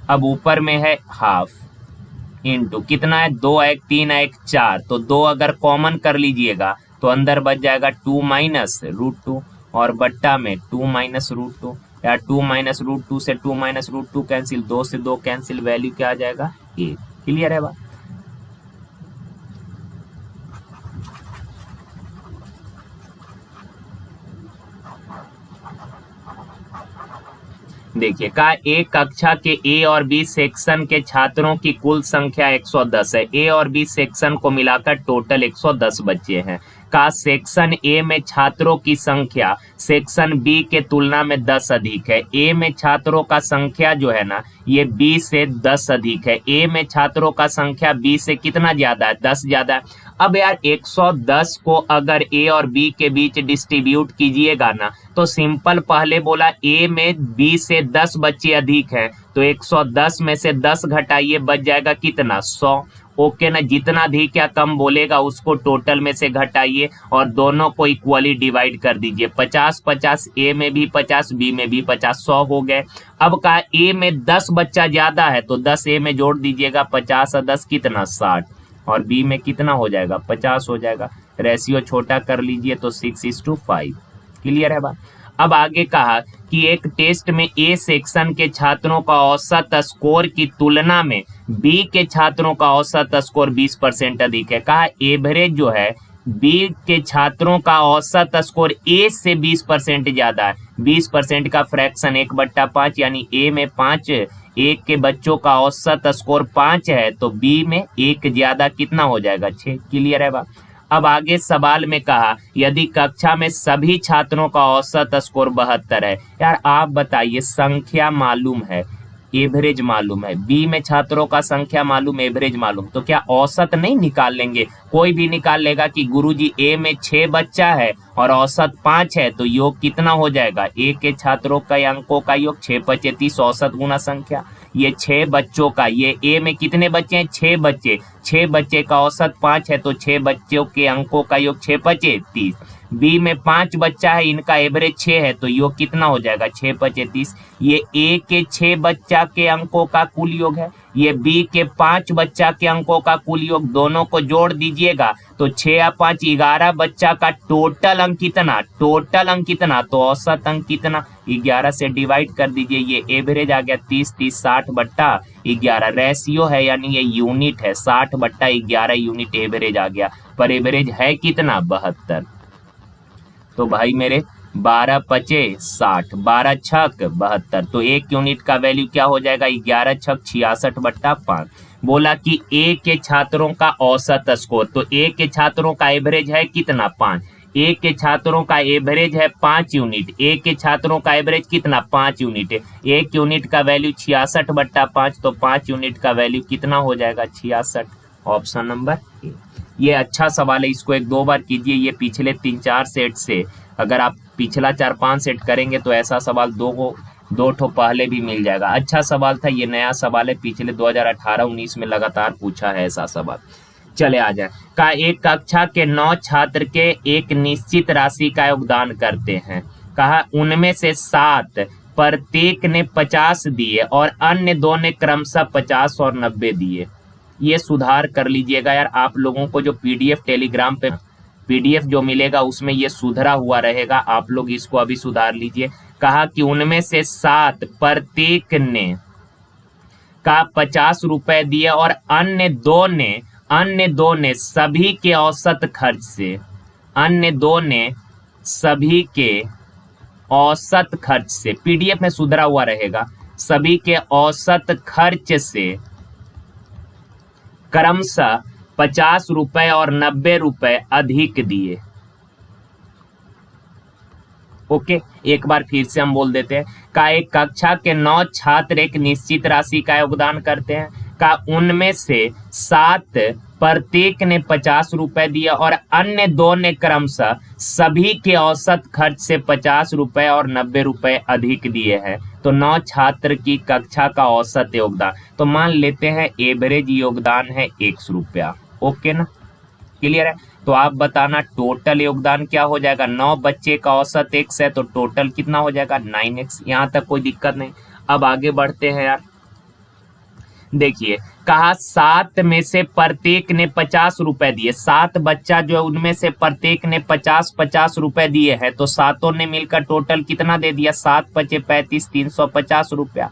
अब ऊपर में है हाफ इंटू कितना है 2 1 3 1 4, तो 2 अगर कॉमन कर लीजिएगा तो अंदर बच जाएगा 2 माइनस √2, और बट्टा में 2 माइनस √2, या 2 माइनस √2 से 2 माइनस √2 कैंसिल, 2 से 2 कैंसिल, वैल्यू क्या आ जाएगा 1, क्लियर है बात। देखिए कहा एक कक्षा के ए और बी सेक्शन के छात्रों की कुल संख्या 110 है। ए और बी सेक्शन को मिलाकर टोटल 110 बच्चे हैं। का सेक्शन ए में छात्रों की संख्या सेक्शन बी के तुलना में 10 अधिक है। ए में छात्रों का संख्या जो है ना ये बी से 10 अधिक है। ए में छात्रों का संख्या बी से कितना ज्यादा है, 10 ज्यादा है। अब यार 110 को अगर ए और बी के बीच डिस्ट्रीब्यूट कीजिएगा ना तो सिंपल, पहले बोला ए में बी से 10 बच्चे अधिक हैं, तो 110 में से 10 घटाइए, बच जाएगा कितना 100, ओके ना। जितना अधिक या कम बोलेगा उसको टोटल में से घटाइए और दोनों को इक्वली डिवाइड कर दीजिए। 50-50, ए में भी 50 बी में भी 50, 100 हो गए। अब कहा ए में 10 बच्चा ज्यादा है तो 10 ए में जोड़ दीजिएगा, 50 और 10 कितना 60, और बी में कितना हो जाएगा 50 हो जाएगा। रेशियो छोटा कर लीजिए तो 6:5, क्लियर है बात। अब आगे कहा कि एक टेस्ट में ए सेक्शन के छात्रों का औसत स्कोर की तुलना में बी के छात्रों का औसत स्कोर 20% अधिक है। कहा एवरेज जो है बी के छात्रों का औसत स्कोर ए से 20% ज्यादा है। 20% का फ्रैक्शन 1/5, यानी ए में 5 एक के बच्चों का औसत स्कोर 5 है तो बी में 1 ज्यादा कितना हो जाएगा 6, क्लियर है बात। अब आगे सवाल में कहा यदि कक्षा में सभी छात्रों का औसत स्कोर 72 है। यार आप बताइए, संख्या मालूम है, एवरेज मालूम है, बी में छात्रों का संख्या मालूम, एवरेज मालूम, तो क्या औसत नहीं निकाल लेंगे? कोई भी निकाल लेगा कि गुरुजी ए में 6 बच्चा है और औसत 5 है तो योग कितना हो जाएगा, ए के छात्रों का अंकों का योग 6×5 = 30, औसत गुना संख्या। ये 6 बच्चों का, ये ए में कितने बच्चे हैं 6 बच्चे, 6 बच्चे का औसत 5 है तो 6 बच्चों के अंकों का योग 6×5 = 30। बी में 5 बच्चा है, इनका एवरेज 6 है तो योग कितना हो जाएगा 6×5 = 30। ये ए के 6 बच्चा के अंकों का कुल योग है, ये बी के 5 बच्चा के अंकों का कुल योग, दोनों को जोड़ दीजिएगा तो 6 या 5 11 बच्चा का टोटल अंक कितना, टोटल अंक कितना, तो औसत अंक कितना 11 से डिवाइड कर दीजिए, ये एवरेज आ गया 30 60/11। रेशियो है यानी ये यूनिट है, 60/11 यूनिट एवरेज आ गया, पर एवरेज है कितना 72। तो भाई मेरे 12×5 = 60, 12×6 = 72, तो 1 यूनिट का वैल्यू क्या हो जाएगा 11×6 = 66/5। बोला कि ए के छात्रों का औसत स्कोर, तो ए के छात्रों का एवरेज है कितना 5, ए के छात्रों का एवरेज है 5 यूनिट, ए के छात्रों का एवरेज कितना 5 यूनिट है, 1 यूनिट का वैल्यू 66/5, तो 5 यूनिट का वैल्यू कितना हो जाएगा 66, ऑप्शन नंबर ए। ये अच्छा सवाल है, इसको 1-2 बार कीजिए। ये पिछले 3-4 सेट से अगर आप पिछला 4-5 सेट करेंगे तो ऐसा सवाल 2 ठो पहले भी मिल जाएगा। अच्छा सवाल था, ये नया सवाल है, पिछले 2018-19 में लगातार पूछा है ऐसा सवाल। चले आ जाए, का एक कक्षा के 9 छात्र के एक निश्चित राशि का योगदान करते हैं। कहा उनमें से 7 प्रत्येक ने 50 दिए और अन्य 2 ने क्रमशः 50 और 90 दिए। ये सुधार कर लीजिएगा यार, आप लोगों को जो पीडीएफ टेलीग्राम पे पीडीएफ जो मिलेगा उसमें ये सुधरा हुआ रहेगा, आप लोग इसको अभी सुधार लीजिए। कहा कि उनमें से 7 प्रत्येक ने का 50 रुपए दिए और अन्य दो ने सभी के औसत खर्च से, अन्य 2 ने सभी के औसत खर्च से, पीडीएफ में सुधरा हुआ रहेगा, सभी के औसत खर्च से क्रमशः 50 रुपए और 90 रुपए अधिक दिए। ओके, एक बार फिर से हम बोल देते हैं। का एक कक्षा के 9 छात्र एक निश्चित राशि का योगदान करते हैं। का उनमें से 7 प्रत्येक ने 50 रुपए दिए और अन्य 2 ने क्रमशः सभी के औसत खर्च से 50 रुपए और 90 रुपए अधिक दिए हैं। तो 9 छात्र की कक्षा का औसत योगदान, तो मान लेते हैं एवरेज योगदान है 100 रुपया। ओके ना, क्लियर है? तो आप बताना टोटल योगदान क्या हो जाएगा। 9 बच्चे का औसत x है तो टोटल कितना हो जाएगा 9x। यहाँ तक कोई दिक्कत नहीं। अब आगे बढ़ते हैं यार, देखिए कहा 7 में से प्रत्येक ने 50 रुपए दिए। 7 बच्चा जो है उनमें से प्रत्येक ने 50 रुपए दिए हैं, तो सातों ने मिलकर टोटल कितना दे दिया 7 पचे 35, 350 रुपया।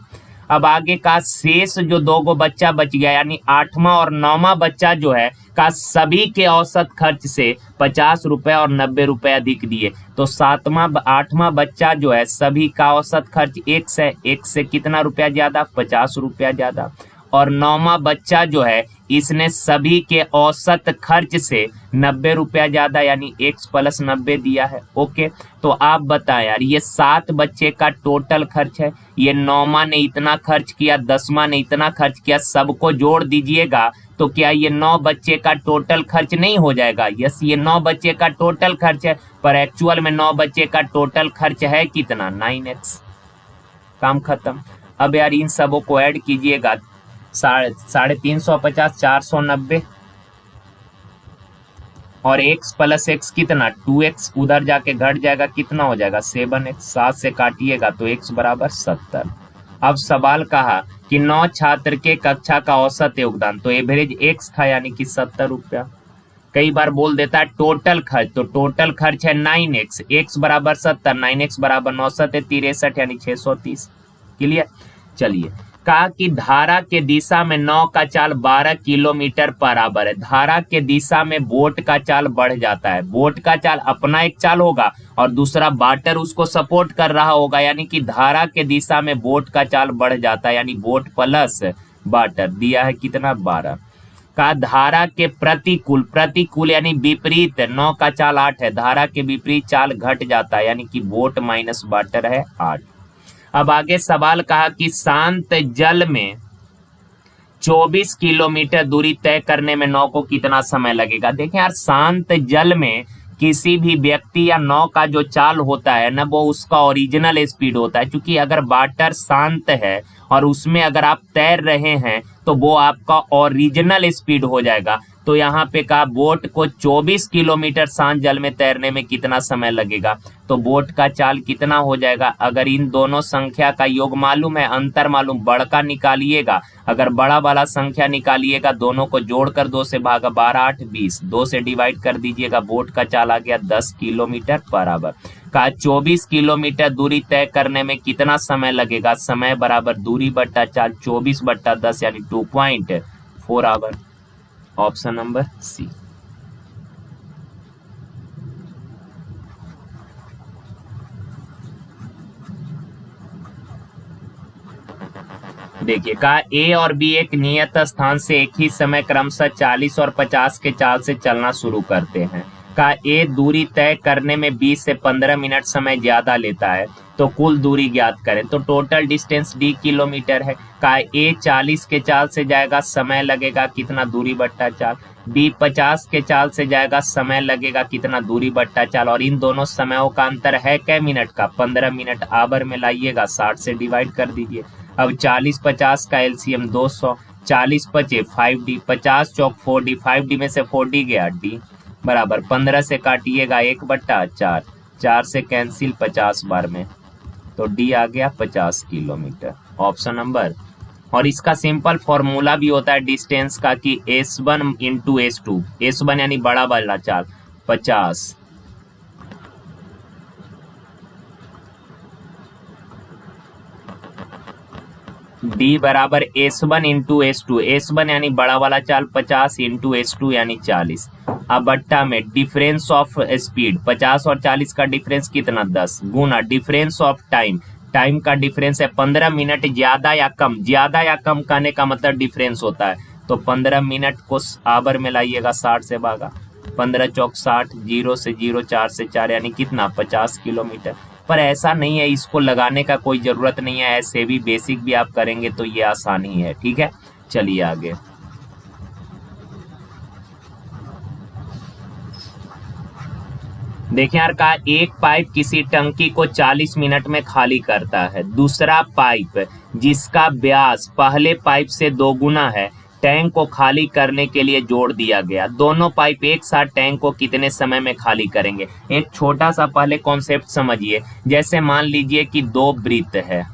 अब आगे का शेष जो 2 बच्चा बच गया यानी 8वां और 9वां बच्चा जो है का सभी के औसत खर्च से 50 रुपए और 90 रुपए अधिक दिए। तो 8वां बच्चा जो है सभी का औसत खर्च x है, x से कितना रुपया ज्यादा 50 रुपया ज्यादा। और 9वां बच्चा जो है इसने सभी के औसत खर्च से 90 रुपया ज्यादा यानी x + 90 दिया है। ओके, तो आप बताएं यार, ये 7 बच्चे का टोटल खर्च है, ये 9वां ने इतना खर्च किया, 10वां ने इतना खर्च किया, सबको जोड़ दीजिएगा तो क्या ये 9 बच्चे का टोटल खर्च नहीं हो जाएगा। यस, ये 9 बच्चे का टोटल खर्च है, पर एक्चुअल में 9 बच्चे का टोटल खर्च है कितना 9x। काम खत्म। अब यार इन सबों को ऐड कीजिएगा, 350, 490 और x + x कितना 2x, उधर जाके घट जाएगा कितना हो जाएगा 7x। 7 से काटिएगा तो x = 70। अब सवाल कहा कि 9 छात्र के कक्षा का औसत योगदान, तो एवरेज x था यानी कि 70 रुपया। कई बार बोल देता है टोटल खर्च, तो टोटल खर्च है 9x, x = 70, 9x = 9 7 63 यानी 630। क्लियर? चलिए, कहा कि धारा के दिशा में 9 का चाल 12 किलोमीटर बराबर है। धारा के दिशा में बोट का चाल बढ़ जाता है। बोट का चाल अपना एक चाल होगा और दूसरा वाटर उसको सपोर्ट कर रहा होगा, यानी कि धारा के दिशा में बोट का चाल बढ़ जाता है, यानी बोट प्लस वाटर दिया है कितना 12। का धारा के प्रतिकूल यानी विपरीत, 9 का चाल 8 है, धारा के विपरीत चाल घट जाता है, यानी कि बोट माइनस वाटर है 8। अब आगे सवाल कहा कि शांत जल में 24 किलोमीटर दूरी तय करने में नाव को कितना समय लगेगा। देखें यार, शांत जल में किसी भी व्यक्ति या नाव का जो चाल होता है ना, वो उसका ओरिजिनल स्पीड होता है। क्योंकि अगर वाटर शांत है और उसमें अगर आप तैर रहे हैं तो वो आपका ओरिजिनल स्पीड हो जाएगा। तो यहाँ पे कहा बोट को 24 किलोमीटर शांत जल में तैरने में कितना समय लगेगा, तो बोट का चाल कितना हो जाएगा। अगर इन दोनों संख्या का योग मालूम है, अंतर मालूम, बड़का निकालिएगा। अगर बड़ा वाला संख्या निकालिएगा, दोनों को जोड़कर 2 से भागा, 12 8 20, 2 से डिवाइड कर दीजिएगा, बोट का चाल आ गया 10 किलोमीटर बराबर। कहा 24 किलोमीटर दूरी तय करने में कितना समय लगेगा, समय बराबर दूरी बट्टा चाल 24/10 यानी 2.4 आवर। Option number C. देखिए, कहा ए और बी एक नियत स्थान से एक ही समय क्रमशः 40 और 50 के चाल से चलना शुरू करते हैं। कहा ए दूरी तय करने में 20 से 15 मिनट समय ज्यादा लेता है, तो कुल दूरी ज्ञात करें। तो टोटल डिस्टेंस d किलोमीटर है। कहा ए 40 के चाल से जाएगा, समय लगेगा कितना, दूरी बट्टा चाल। बी 50 के चाल से जाएगा, समय लगेगा कितना, दूरी बट्टा चाल। और इन दोनों समयों का अंतर है कै मिनट का, 15 मिनट। आवर में लाइएगा, 60 से डिवाइड कर दीजिए। अब 40 50 का एलसीएम 200, 40 बचे 5D, 50 चौक 4D, 5D में से 4D गया D बराबर 15 से काटिएगा 1/4, 4 से कैंसिल 50 बार में, तो D आ गया 50 किलोमीटर, ऑप्शन नंबर। और इसका सिंपल फॉर्मूला भी होता है डिस्टेंस का कि S1 इंटू S2, S1 यानी बड़ा वाला चाल 50, D बराबर S1 इंटू S2, S1 यानी बड़ा वाला चाल 50 इंटू S2 यानी 40। अब बट्टा में डिफरेंस ऑफ स्पीड 50 और 40 का डिफरेंस कितना 10 गुना डिफरेंस ऑफ टाइम, टाइम का डिफरेंस है 15 मिनट, ज्यादा या कम कहने का मतलब डिफरेंस होता है, तो 15 मिनट को आवर में लाइएगा 60 से भागा, 15 चौक 60, 0 से 0, 4 से 4 यानी कितना 50 किलोमीटर। पर ऐसा नहीं है, इसको लगाने का कोई जरूरत नहीं है, ऐसे भी बेसिक भी आप करेंगे तो ये आसानी है। ठीक है, चलिए आगे। देखिए यार, कहा एक पाइप किसी टंकी को 40 मिनट में खाली करता है, दूसरा पाइप जिसका व्यास पहले पाइप से 2 गुना है टैंक को खाली करने के लिए जोड़ दिया गया, दोनों पाइप एक साथ टैंक को कितने समय में खाली करेंगे। एक छोटा सा पहले कॉन्सेप्ट समझिए, जैसे मान लीजिए कि 2 वृत्त है,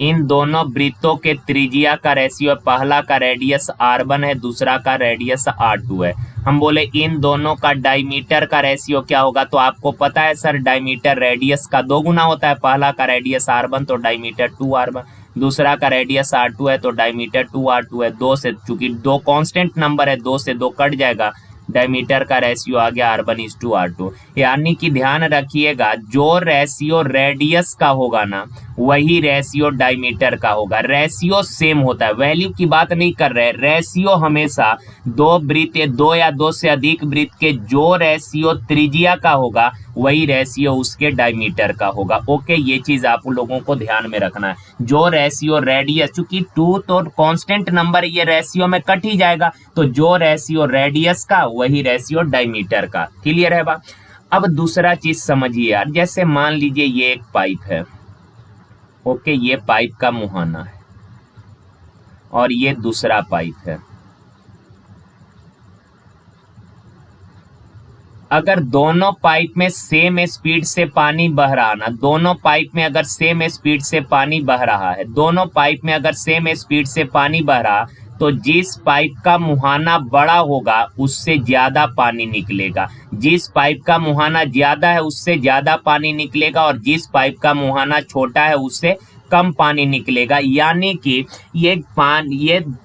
इन दोनों वृत्तों के त्रिज्या का रेशियो, पहला का रेडियस r1 है, दूसरा का रेडियस r2 है। हम बोले इन दोनों का डायमीटर का रेशियो क्या होगा, तो आपको पता है सर डायमीटर रेडियस का 2 गुना होता है, पहला का रेडियस r1 तो डायमीटर 2r1, दूसरा का रेडियस r2 है तो डायमीटर 2r2 है। 2 से, चूंकि 2 कांस्टेंट नंबर है, 2 से 2 कट जाएगा, डायमीटर का रेशियो आ गया r1:r2। यानी कि ध्यान रखिएगा, जो रेशियो रेडियस का होगा ना वही रेशियो डायमीटर का होगा, रेशियो सेम होता है, वैल्यू की बात नहीं कर रहे, रेशियो हमेशा 2 वृत्त, 2 या 2 से अधिक वृत्त के जो रेशियो त्रिज्या का होगा वही रेशियो उसके डायमीटर का होगा। ओके, ये चीज आप लोगों को ध्यान में रखना है। जो रेशियो रेडियस, चूंकि 2 तो कांस्टेंट नंबर, ये रेशियो में कट ही जाएगा, तो जो रेशियो रेडियस का वही रेशियो डायमीटर का। क्लियर है बात। अब दूसरा चीज समझिए यार, जैसे मान लीजिए ये एक पाइप है, ओके, ये पाइप का मुहाना है और ये दूसरा पाइप है। अगर दोनों पाइप में सेम स्पीड से पानी बह रहा ना, दोनों पाइप में अगर सेम स्पीड से पानी बह रहा है, दोनों पाइप में अगर सेम स्पीड से पानी बह रहा, तो जिस पाइप का मुहाना बड़ा होगा उससे ज्यादा पानी निकलेगा, जिस पाइप का मुहाना ज्यादा है उससे ज्यादा पानी निकलेगा, और जिस पाइप का मुहाना छोटा है उससे कम पानी निकलेगा। यानी कि ये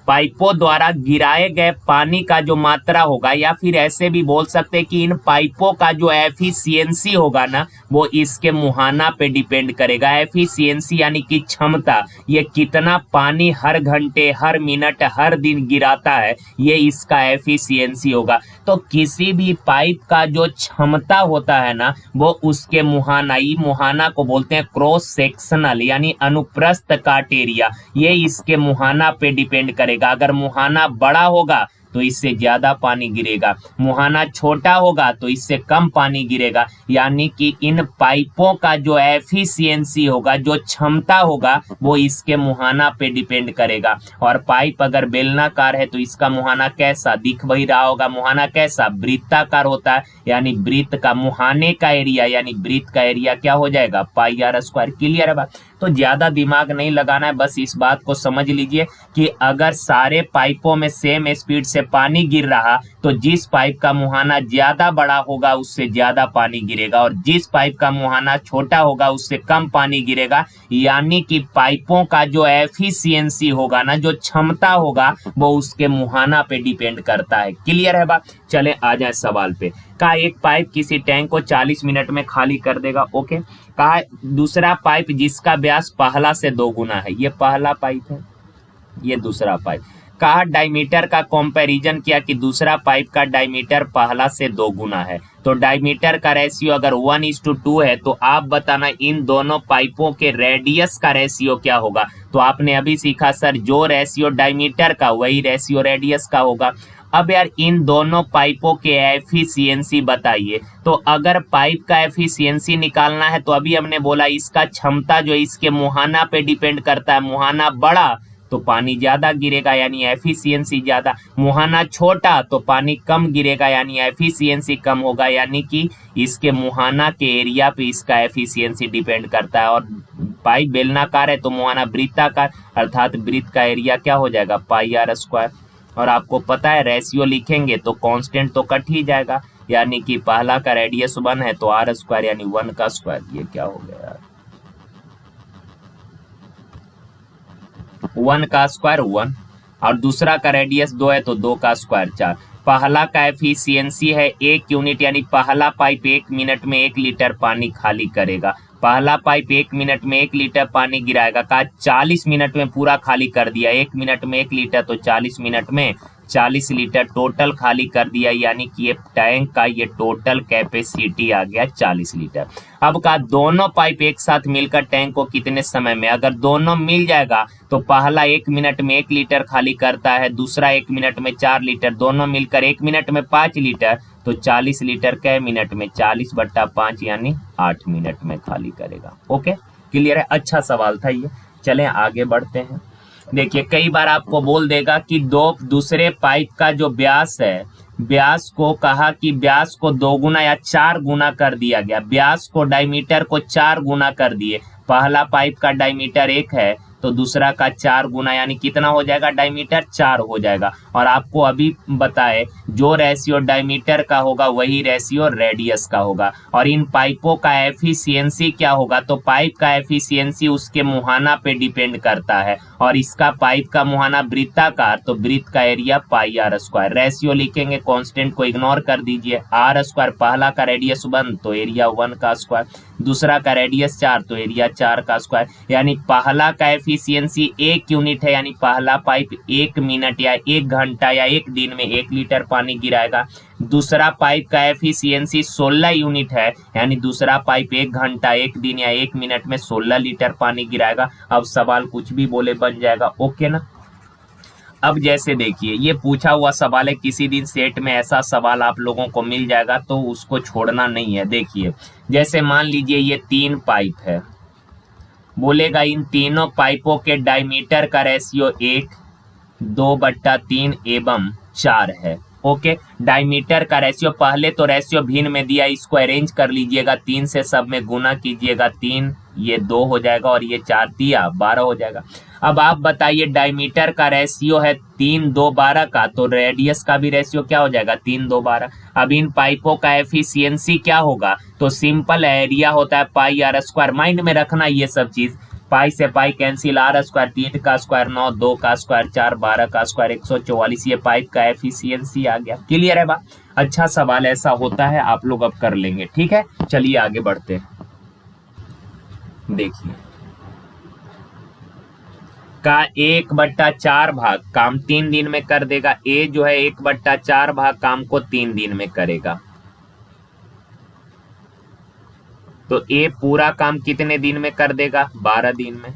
पाइपों द्वारा गिराए गए पानी का जो मात्रा होगा, या फिर ऐसे भी बोल सकते हैं कि इन पाइपों का जो एफिशिएंसी होगा ना, वो इसके मुहाना पे डिपेंड करेगा। एफिशिएंसी यानी कि क्षमता, ये कितना पानी हर घंटे, हर मिनट, हर दिन गिराता है, ये इसका एफिशिएंसी होगा। तो किसी भी पाइप का जो क्षमता होता है ना, वो उसके मुहाना, ये मुहाना को बोलते हैं क्रॉस सेक्शनल यानी अनुप्रस्थ काट एरिया, ये इसके मुहाना पे डिपेंड करेगा। अगर मुहाना बड़ा होगा तो इससे ज्यादा पानी गिरेगा, मुहाना छोटा होगा तो इससे कम पानी गिरेगा। यानी कि इन पाइपों का जो एफिशिएंसी होगा, जो क्षमता होगा, वो इसके मुहाना पे डिपेंड करेगा। और पाइप अगर बेलनाकार है तो इसका मुहाना कैसा दिख वही रहा होगा, मुहाना कैसा वृत्ताकार होता है, यानी वृत्त का मुहाने का एरिया, यानी वृत्त का एरिया क्या हो जाएगा πr²। क्लियर है बात। तो ज्यादा दिमाग नहीं लगाना है, बस इस बात को समझ लीजिए कि अगर सारे पाइपों में सेम स्पीड से पानी गिर रहा, तो जिस पाइप का मुहाना ज्यादा बड़ा होगा उससे ज्यादा पानी गिरेगा, और जिस पाइप का मुहाना छोटा होगा उससे कम पानी गिरेगा। यानी कि पाइपों का जो एफिशिएंसी होगा ना, जो क्षमता होगा, वो उसके मुहाना पे डिपेंड करता है। क्लियर है बात। चले आ जाए सवाल पे। कहा एक पाइप किसी टैंक को 40 मिनट में खाली कर देगा। ओके। कहा दूसरा पाइप जिसका व्यास पहला से 2 गुना है, ये पहला पाइप है, ये दूसरा पाइप। कहा डायमीटर का कंपैरिजन किया कि दूसरा पाइप का डायमीटर पहला से 2 गुना है, तो डायमीटर का रेशियो अगर 1:2 है, तो आप बताना इन दोनों पाइपों के रेडियस का रेशियो क्या होगा। तो आपने अभी सीखा सर, जो रेशियो डायमीटर का वही रेशियो रेडियस का होगा। अब यार इन दोनों पाइपों के एफिशिएंसी बताइए। तो अगर पाइप का एफिशिएंसी निकालना है, तो अभी हमने बोला इसका क्षमता जो इसके मुहाना पे डिपेंड करता है, मुहाना बड़ा तो पानी ज्यादा गिरेगा यानी एफिशिएंसी ज्यादा, मुहाना छोटा तो पानी कम गिरेगा यानी एफिशिएंसी कम होगा, यानी कि इसके मुहाना के एरिया पे इसका एफिशिएंसी डिपेंड करता है। और पाइप बेलनाकार है तो मुहाना वृत्ताकार, अर्थात वृत्त का एरिया क्या हो जाएगा पाई आर स्क्वायर। और आपको पता है रेशियो लिखेंगे तो कांस्टेंट तो कट ही जाएगा, यानी कि पहला का रेडियस 1 है तो आर स्क्वायर यानी 1 का स्क्वायर, ये क्या हो गया यार 1 का स्क्वायर 1, और दूसरा का रेडियस 2 है तो 2 का स्क्वायर 4। पहला का एफिशिएंसी है 1 यूनिट, यानी पहला पाइप 1 मिनट में 1 लीटर पानी खाली करेगा। पहला पाइप 1 मिनट में 1 लीटर पानी गिराएगा, कहा 40 मिनट में पूरा खाली कर दिया। 1 मिनट में 1 लीटर तो 40 मिनट में 40 लीटर टोटल खाली कर दिया, यानी कि ये टैंक का ये टोटल कैपेसिटी आ गया 40 लीटर। अब कहा दोनों पाइप एक साथ मिलकर टैंक को कितने समय में, अगर दोनों मिल जाएगा तो पहला 1 मिनट में 1 लीटर खाली करता है, दूसरा 1 मिनट में 4 लीटर, दोनों मिलकर 1 मिनट में 5 लीटर, तो 40 लीटर कै मिनट में 40/5 यानी 8 मिनट में खाली करेगा। ओके क्लियर है, अच्छा सवाल था ये। चलें आगे बढ़ते हैं। देखिए कई बार आपको बोल देगा कि दूसरे पाइप का जो व्यास है, व्यास को कहा कि व्यास को 2 गुना या 4 गुना कर दिया गया, व्यास को डायमीटर को 4 गुना कर दिए। पहला पाइप का डायमीटर 1 है तो दूसरा का 4 गुना, यानी कितना हो जाएगा डायमीटर 4 हो जाएगा। और आपको अभी बताए जो रेशियो डायमीटर का होगा वही रेशियो रेडियस का होगा। और इन पाइपों का एफिशिएंसी क्या होगा, तो पाइप का एफिशिएंसी उसके मुहाना पे डिपेंड करता है, और इसका पाइप का मुहाना वृत्ताकार तो वृत्त का area pi R square. Ratio लिखेंगे, कांस्टेंट को इग्नोर कर दीजिए, आर स्क्वायर पहला का रेडियस 1 तो एरिया 1 का स्क्वायर, दूसरा का रेडियस 4 तो एरिया 4 का स्क्वायर। यानी पहला का एफिशिएंसी 1 यूनिट है, यानी पहला पाइप 1 मिनट या 1 घंटा या 1 दिन में 1 लीटर पानी गिराएगा। दूसरा पाइप का एफिशिएंसी 16 यूनिट है, यानी दूसरा पाइप 1 घंटा 1 दिन या 1 मिनट में 16 लीटर पानी गिराएगा। अब सवाल कुछ भी बोले बन जाएगा, ओके ना। अब जैसे देखिए ये पूछा हुआ सवाल है, किसी दिन सेट में ऐसा सवाल आप लोगों को मिल जाएगा तो उसको छोड़ना नहीं है। देखिए जैसे मान लीजिए ये 3 पाइप है, बोलेगा इन तीनों पाइपों के डायमीटर का रेशियो 1, 2/3 एवं 4 है। ओके डायमीटर का रेशियो, पहले तो रेशियो भिन्न में दिया, इसको अरेंज कर लीजिएगा, 3 से सब में गुना कीजिएगा, 3 ये 2 हो जाएगा और ये 4 दिया 12 हो जाएगा। अब आप बताइए डायमीटर का रेशियो है 3, 2, 12 का, तो रेडियस का भी रेशियो क्या हो जाएगा 3, 2, 12। अब इन पाइपों का एफिशिएंसी क्या होगा, तो सिंपल एरिया होता है पाई आर स्क्वायर, माइंड में रखना ये सब चीज, पाई से पाई कैंसिल, आर स्क्वायर 3 का स्क्वायर 9, 2 का स्क्वायर 4, 12 का स्क्वायर 144, ये पाइप का एफिशिएंसी आ गया। क्लियर है बात, अच्छा सवाल ऐसा होता है, आप लोग अब कर लेंगे, ठीक है। चलिए आगे बढ़ते हैं। देखिए का 1/4 भाग काम 3 दिन में कर देगा, ए जो है 1/4 भाग काम को 3 दिन में करेगा, तो ए पूरा काम कितने दिन में कर देगा 12 दिन में।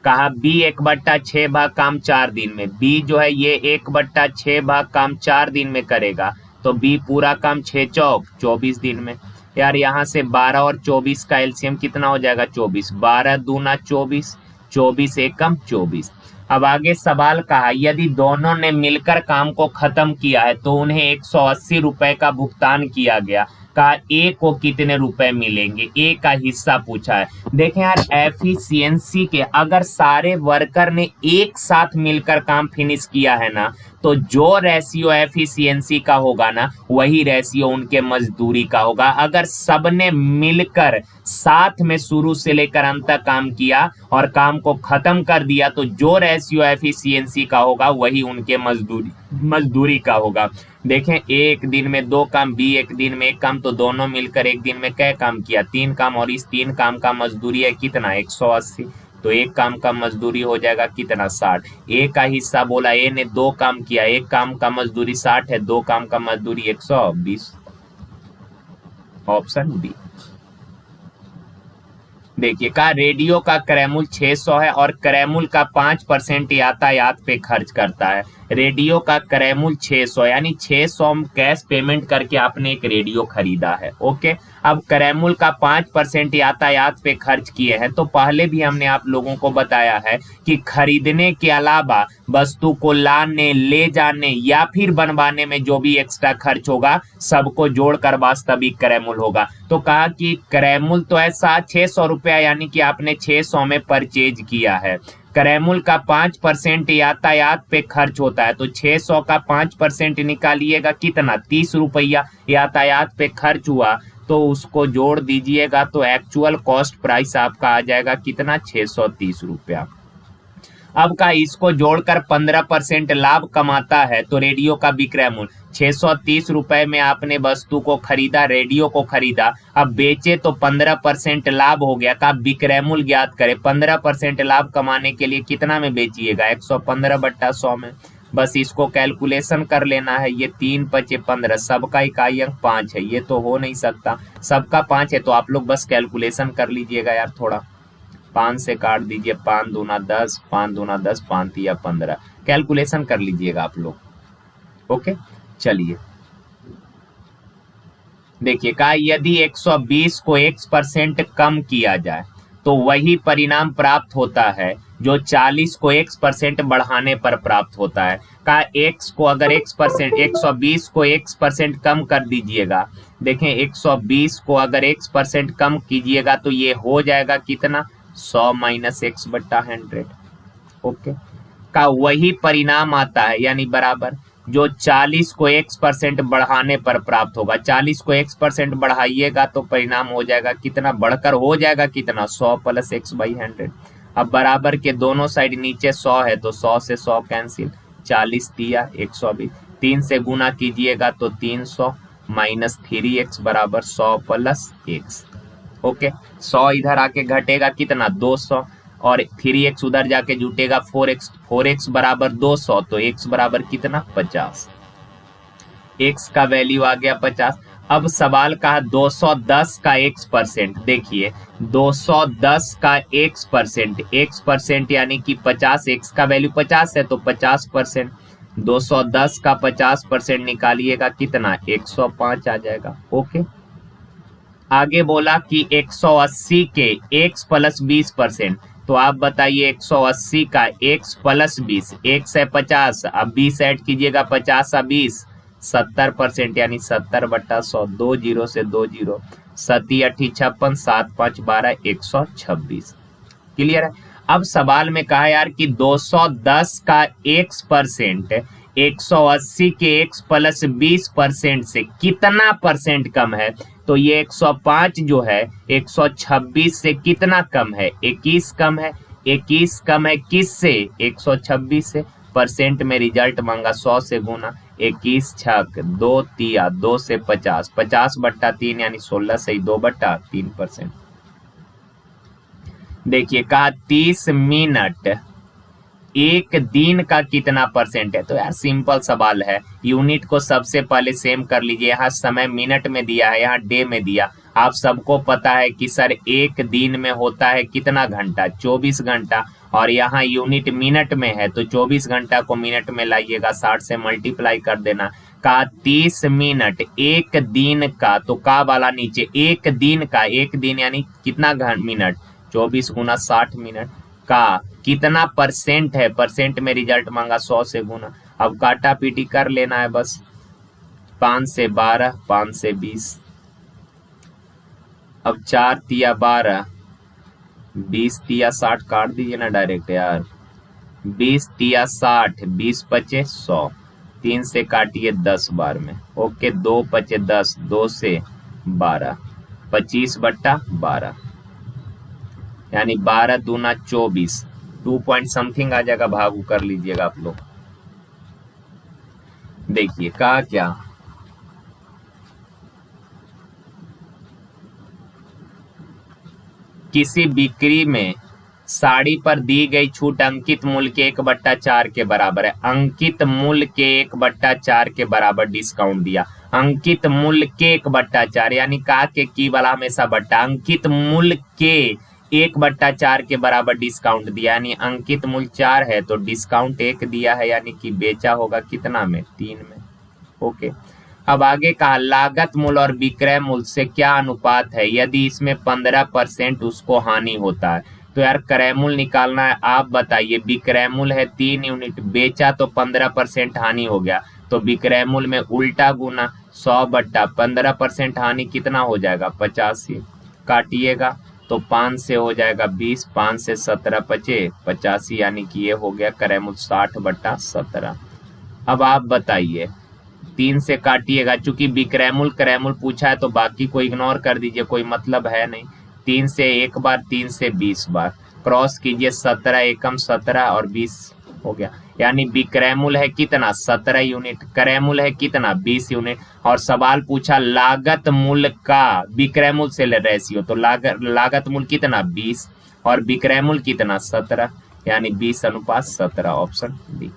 कहा बी 1/6 भाग काम 4 दिन में, बी जो है ये 1/6 भाग काम 4 दिन में करेगा, तो बी पूरा काम 6 चौक 24 दिन में। यार यहाँ से 12 और 24 का एलसीएम कितना हो जाएगा 24, 12 दूना 24, 24 एकम 24। अब आगे सवाल कहा यदि दोनों ने मिलकर काम को खत्म किया है तो उन्हें 180 रुपए का भुगतान किया गया, का ए को कितने रुपए मिलेंगे, ए का हिस्सा पूछा है। देखें यार एफिशिएंसी के अगर सारे वर्कर ने एक साथ मिलकर काम फिनिश किया है ना, तो जो रेशियो एफिशिएंसी का होगा ना वही रेशियो उनके मजदूरी का होगा। अगर सबने मिलकर साथ में शुरू से लेकर अंत तक काम किया और काम को खत्म कर दिया तो जो रेशियो एफिशिएंसी का होगा वही उनके मजदूरी का होगा। देखें एक दिन में 2 काम, बी एक दिन में 1 काम, तो दोनों मिलकर एक दिन में क्या काम किया 3 काम, और इस 3 काम का मजदूरी है कितना 180, तो 1 काम का मजदूरी हो जाएगा कितना 60। ए का हिस्सा बोला ए ने 2 काम किया, 1 काम का मजदूरी 60 है, 2 काम का मजदूरी 120, ऑप्शन बी। देखिए का रेडियो का क्रैमुल 600 है और क्रैमुल का 5% यातायात पे खर्च करता है। रेडियो का क्रय मूल्य 600, यानी 600 कैश पेमेंट करके आपने एक रेडियो खरीदा है। ओके, अब क्रय मूल्य का 5% यातायात पे खर्च किए हैं। तो पहले भी हमने आप लोगों को बताया है कि खरीदने के अलावा वस्तु को लाने, ले जाने या फिर बनवाने में जो भी एक्स्ट्रा खर्च होगा सबको जोड़कर वास्तविक क्रय मूल्य होगा। तो कहा कि क्रय मूल्य तो ऐसा 600 रुपया, यानी कि आपने 600 में परचेज किया है। क्रय मूल्य का 5% यातायात पे खर्च होता है, तो 600 का 5% निकालिएगा कितना, 30 रुपया यातायात पे खर्च हुआ, तो उसको जोड़ दीजिएगा तो एक्चुअल कॉस्ट प्राइस आपका आ जाएगा कितना, 630 रुपया। अब का इसको जोड़कर 15% लाभ कमाता है, तो रेडियो का विक्रय मूल्य 630 रुपए में आपने वस्तु को खरीदा, रेडियो को खरीदा, अब बेचे तो 15% लाभ हो गया। का विक्रय मूल्य ज्ञात करें। 15% लाभ कमाने के लिए कितना में बेचिएगा, 115/100 में। बस इसको कैलकुलेशन कर लेना है। ये 3 × 15, सबका इकाई अंक 5 है, ये तो हो नहीं सकता, सबका 5 है, तो आप लोग बस कैलकुलेशन कर लीजिएगा यार थोड़ा। 5 से काट दीजिए, 5 दूना 10, 5 दूना 10, 5 तिया 15, कैलकुलेशन कर लीजिएगा आप लोग। ओके, चलिए देखिए, कहा यदि 120 को x% कम किया जाए तो वही परिणाम प्राप्त होता है जो 40 को x% बढ़ाने पर प्राप्त होता है। कहा x को अगर x%, 120 को x% कम कर दीजिएगा, देखें 120 को अगर x% कम कीजिएगा तो ये हो जाएगा कितना, 100 - x/100। ओके, का वही परिणाम आता है, यानी बराबर जो 40 को x% बढ़ाने पर प्राप्त होगा। 40 को x% बढ़ाइएगा तो परिणाम हो जाएगा कितना, बढ़कर हो जाएगा कितना, 100 + x/100। अब बराबर के दोनों साइड नीचे 100 है तो 100 से 100 कैंसिल, 40 तिया 120, 3 से गुना कीजिएगा तो 300 - 3x बराबर 100 + x। ओके, 100 इधर आके घटेगा कितना, 200, और 3x उधर जाके जुटेगा 4x, 4x बराबर 200, तो x बराबर कितना, 50। x का वैल्यू आ गया 50। अब सवाल कहा 210 का x%, देखिए 210 का x% यानी कि 50, x का वैल्यू 50 है तो 50%, 210 का 50% निकालिएगा कितना, 105 आ जाएगा। ओके, आगे बोला कि 180 के x + 20%, तो आप बताइए 180 का x + 20, x है 50, अब 20 ऐड कीजिएगा, 50 और 20 70%, यानी 70/100, 2 0 से 2 0, 7 8 56, 7 5 12, 126। क्लियर है। अब सवाल में कहा यार कि 210 का x% 180 के x + 20% से कितना परसेंट कम है, तो ये 105 जो है 126 से कितना कम है, 21 कम है। 21 कम है किस से, 126 से। परसेंट में रिजल्ट मांगा, 100 से गुना, 21 छक 2 तिया 2 से 50, 50/3 यानी 16 से 2/3%। देखिए कहा 30 मिनट एक दिन का कितना परसेंट है, तो यार सिंपल सवाल है, यूनिट को सबसे पहले सेम कर लीजिए। यहाँ समय मिनट में दिया है, यहाँ डे में दिया। आप सबको पता है कि सर एक दिन में होता है कितना घंटा, 24 घंटा, और यहाँ यूनिट मिनट में है तो 24 घंटा को मिनट में लाइएगा, 60 से मल्टीप्लाई कर देना। का 30 मिनट एक दिन का, तो का वाला नीचे, एक दिन का, एक दिन यानी कितना मिनट, 24 × 60 मिनट का कितना परसेंट है, परसेंट में रिजल्ट मांगा, 100 से गुना। अब काटा पीटी कर लेना है बस, 5 से 12, 5 से 20, अब 4 तिया 12, 20 तिया 60, काट दीजिए ना डायरेक्ट यार, 20 तिया 60, 20 पचे 100, 3 से काटिए 10 बार में। ओके, 2 पचे 10, 2 से 12, 25/12, यानी 12 दूना 24, 2 पॉइंट समथिंग आ जाएगा, भागू कर लीजिएगा आप लोग। देखिए कहा क्या, किसी बिक्री में साड़ी पर दी गई छूट अंकित मूल्य के 1/4 के बराबर है। अंकित मूल्य के 1/4 के बराबर डिस्काउंट दिया। अंकित मूल्य के 1/4 यानी कहा के की वाला हमेशा बट्टा, अंकित मूल्य के 1/4 के बराबर डिस्काउंट दिया, यानी अंकित मूल्य 4 है तो डिस्काउंट 1 दिया है, यानी कि बेचा होगा कितना में, 3 में। ओके, अब आगे कहा लागत मूल्य और विक्रय मूल्य से क्या अनुपात है यदि इसमें 15% उसको हानि होता है। तो यार क्रय मूल्य निकालना है, आप बताइए। विक्रय मूल्य है 3 यूनिट, बेचा तो 15% हानि हो गया, तो विक्रय मूल्य में उल्टा गुना 100/15% हानि कितना हो जाएगा, 85। काटिएगा तो 5 से हो जाएगा 20, 5 से 17 बचे 85, यानी कि ये हो गया क्रय मूल्य 60/17। अब आप बताइए, 3 से काटिएगा, चूंकि विक्रय मूल्य क्रय मूल्य पूछा है तो बाकी को इग्नोर कर दीजिए, कोई मतलब है नहीं। 3 से एक बार, 3 से 20 बार, क्रॉस कीजिए, 17 एकम 17 और 20 हो गया, यानी विक्रय मूल्य है कितना, 17 यूनिट, क्रय मूल्य है कितना, 20 यूनिट। और सवाल पूछा लागत मूल्य का विक्रय मूल्य से रेशियो, तो लागत मूल्य कितना, 20 और विक्रय मूल्य कितना, 17, यानी 20:17, ऑप्शन डी।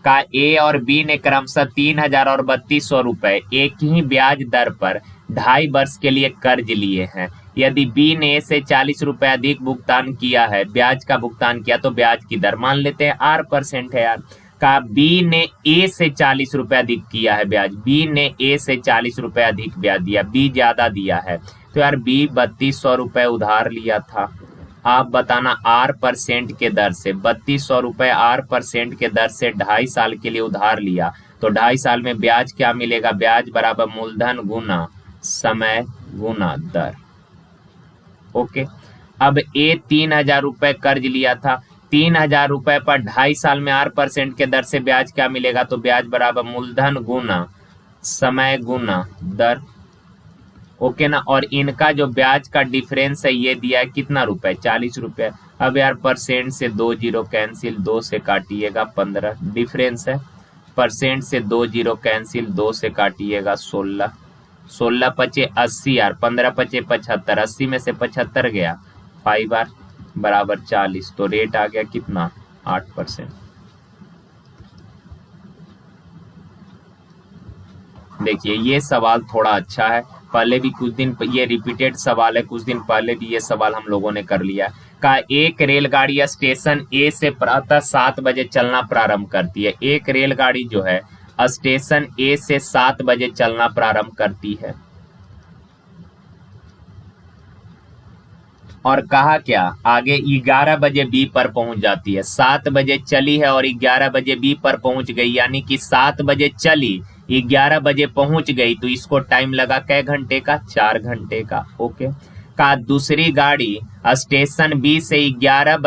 का ए और बी ने क्रमशः 3,000 और 3,200 रुपए एक ही ब्याज दर पर 2.5 वर्ष के लिए कर्ज लिए हैं। यदि बी ने ए से 40 रुपए अधिक भुगतान किया है, ब्याज का भुगतान किया, तो ब्याज की दर मान लेते हैं R% है यार। का बी ने ए से 40 रुपए अधिक किया है ब्याज, बी ने ए से 40 रुपए अधिक ब्याज दिया, बी ज्यादा दिया है, तो यार बी 3,200 रुपए उधार लिया था। आप बताना R% के दर से 3,200 रुपए R% के दर से 2.5 साल के लिए उधार लिया, तो 2.5 साल में ब्याज क्या मिलेगा, ब्याज बराबर मूलधन गुना समय गुना दर। ओके, अब ए 3,000 रुपए कर्ज लिया था, 3,000 रुपए पर 2.5 साल में R% के दर से ब्याज क्या मिलेगा, तो ब्याज बराबर मूलधन गुना समय गुना दर। ओके ना, और इनका जो ब्याज का डिफरेंस है ये दिया है कितना रुपए, 40 रुपए। अब यार परसेंट से 2 जीरो कैंसिल, 2 से काटिएगा 15, डिफरेंस है, परसेंट से 2 जीरो कैंसिल, 2 से काटिएगा 16, 16 पचे 80 यार, 15 पचे 75, 80 में से 75 गया 5 बार बराबर 40, तो रेट आ गया कितना, 8%। देखिए ये सवाल थोड़ा अच्छा है, पहले भी कुछ दिन ये रिपीटेड सवाल है, कुछ दिन पहले भी ये सवाल हम लोगों ने कर लिया। का एक रेलगाड़ी स्टेशन ए से प्रातः 7 बजे चलना प्रारंभ करती है, एक रेलगाड़ी जो है स्टेशन ए से 7 बजे चलना प्रारंभ करती है, और कहा क्या आगे 11 बजे बी पर पहुंच जाती है, 7 बजे चली है और 11 बजे बी पर पहुंच गई, यानी कि 7 बजे चली 11 बजे पहुंच गई, तो इसको टाइम लगा कै घंटे का, 4 घंटे का। ओके, का दूसरी गाड़ी स्टेशन बी से 8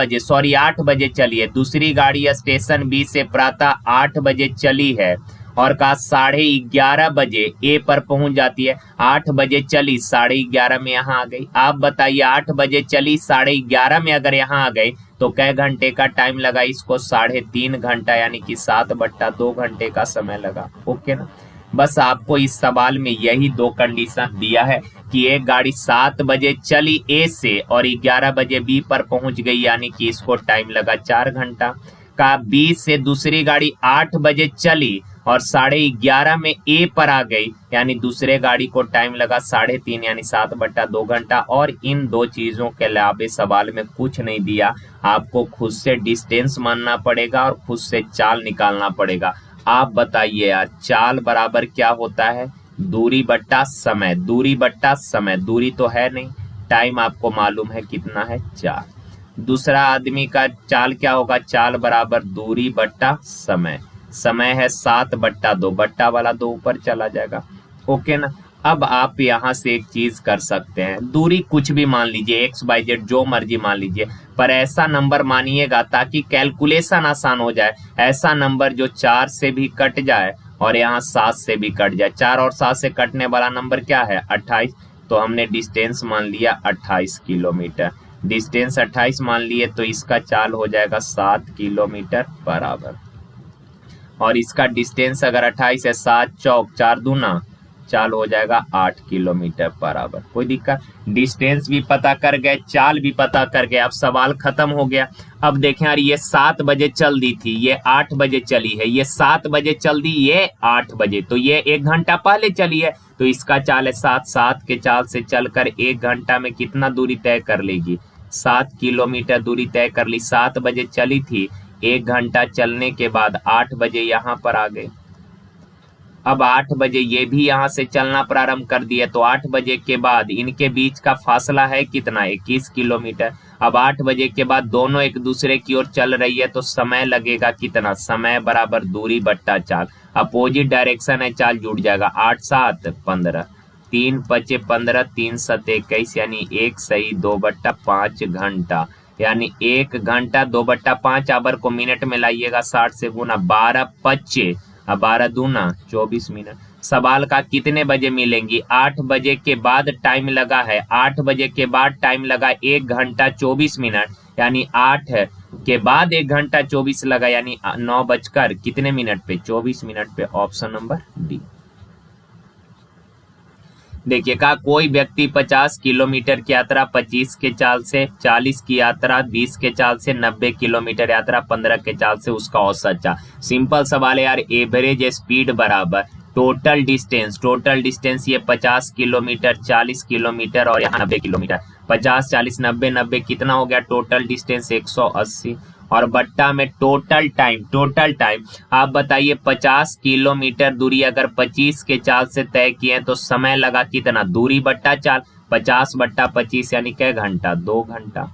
बजे चली है, दूसरी गाड़ी स्टेशन बी से प्रातः 8 बजे चली है और का 11:30 बजे ए पर पहुंच जाती है, 8 बजे चली 11:30 में यहाँ आ गई। आप बताइए 8 बजे चली 11:30 में अगर यहाँ आ गई तो कै घंटे का टाइम लगा, इसको 3.5 घंटा, यानी कि 7/2 घंटे का समय लगा। ओके ना, बस आपको इस सवाल में यही 2 कंडीशन दिया है कि एक गाड़ी 7 बजे चली ए से और 11 बजे बी पर पहुंच गई, यानी कि इसको टाइम लगा 4 घंटा। का बी से दूसरी गाड़ी 8 बजे चली और 11:30 में ए पर आ गई, यानी दूसरे गाड़ी को टाइम लगा 3.5 यानी 7/2 घंटा। और इन 2 चीजों के अलावा सवाल में कुछ नहीं दिया, आपको खुद से डिस्टेंस मानना पड़ेगा और खुद से चाल निकालना पड़ेगा। आप बताइए यार, चाल बराबर क्या होता है, दूरी बट्टा समय, दूरी बट्टा समय, दूरी तो है नहीं, टाइम आपको मालूम है कितना है, 4। दूसरा आदमी का चाल क्या होगा, चाल बराबर दूरी बट्टा समय, समय है 7/2, बट्टा वाला 2 ऊपर चला जाएगा। ओके ना, अब आप यहाँ से एक चीज कर सकते हैं, दूरी कुछ भी मान लीजिए, XYZ जो मर्जी मान लीजिए, पर ऐसा नंबर मानिएगा ताकि कैलकुलेशन आसान हो जाए, ऐसा नंबर जो 4 से भी कट जाए और यहाँ 7 से भी कट जाए। 4 और 7 से कटने वाला नंबर क्या है, 28, तो हमने डिस्टेंस मान लिया 28 किलोमीटर, डिस्टेंस 28 मान लिए, तो इसका चाल हो जाएगा 7 किलोमीटर बराबर। और इसका डिस्टेंस अगर 28 है, 7 चौक 4 दूना चाल हो जाएगा 8 किलोमीटर पर आवर। कोई दिक्कत? डिस्टेंस भी पता कर गए, चाल भी पता कर गए। अब सवाल खत्म हो गया। अब देखें यार, ये 7 बजे चल दी थी, ये 8 बजे चली है, ये 7 बजे चल दी, ये 8 बजे, तो ये 1 घंटा पहले चली है। तो इसका चाल है 7 के चाल से चलकर 1 घंटा में कितना दूरी तय कर लेगी? 7 किलोमीटर दूरी तय कर ली। 7 बजे चली थी, 1 घंटा चलने के बाद 8 बजे यहाँ पर आ गए। अब 8 बजे ये भी यहाँ से चलना प्रारंभ कर दिया, तो 8 बजे के बाद इनके बीच का फासला है कितना? 21 किलोमीटर। अब 8 बजे के बाद दोनों एक दूसरे की ओर चल रही है, तो समय लगेगा कितना? समय बराबर दूरी बट्टा चाल। अपोजिट डायरेक्शन है, चाल जुड़ जाएगा। 8 7 15, 3 5 15, 3 7 21, यानी 1 सही 2/5 घंटा, यानी 1 घंटा 2/5 आवर को मिनट में लाइएगा, 60 से गुना, 12 25, 12 दूना 24 मिनट। सवाल का कितने बजे मिलेंगी? 8 बजे के बाद टाइम लगा है, 8 बजे के बाद टाइम लगा 1 घंटा 24 मिनट, यानी 8 के बाद 1 घंटा 24 लगा, यानी 9 बजकर कितने मिनट पे? 24 मिनट पे। Option number D. देखिए, कहा कोई व्यक्ति 50 किलोमीटर की यात्रा 25 के चाल से, 40 की यात्रा 20 के चाल से, 90 किलोमीटर यात्रा 15 के चाल से, उसका औसत चाल। सिंपल सवाल है यार। एवरेज स्पीड बराबर टोटल डिस्टेंस, टोटल डिस्टेंस ये 50 किलोमीटर, 40 किलोमीटर और यहाँ 90 किलोमीटर। 50 40 90 90 कितना हो गया? टोटल डिस्टेंस 180, और बट्टा में टोटल टाइम, टोटल टाइम। आप बताइए 50 किलोमीटर दूरी अगर 25 के चाल से तय किए तो समय लगा कितना? दूरी बट्टा चाल, 50/25 यानी क्या घंटा? 2 घंटा।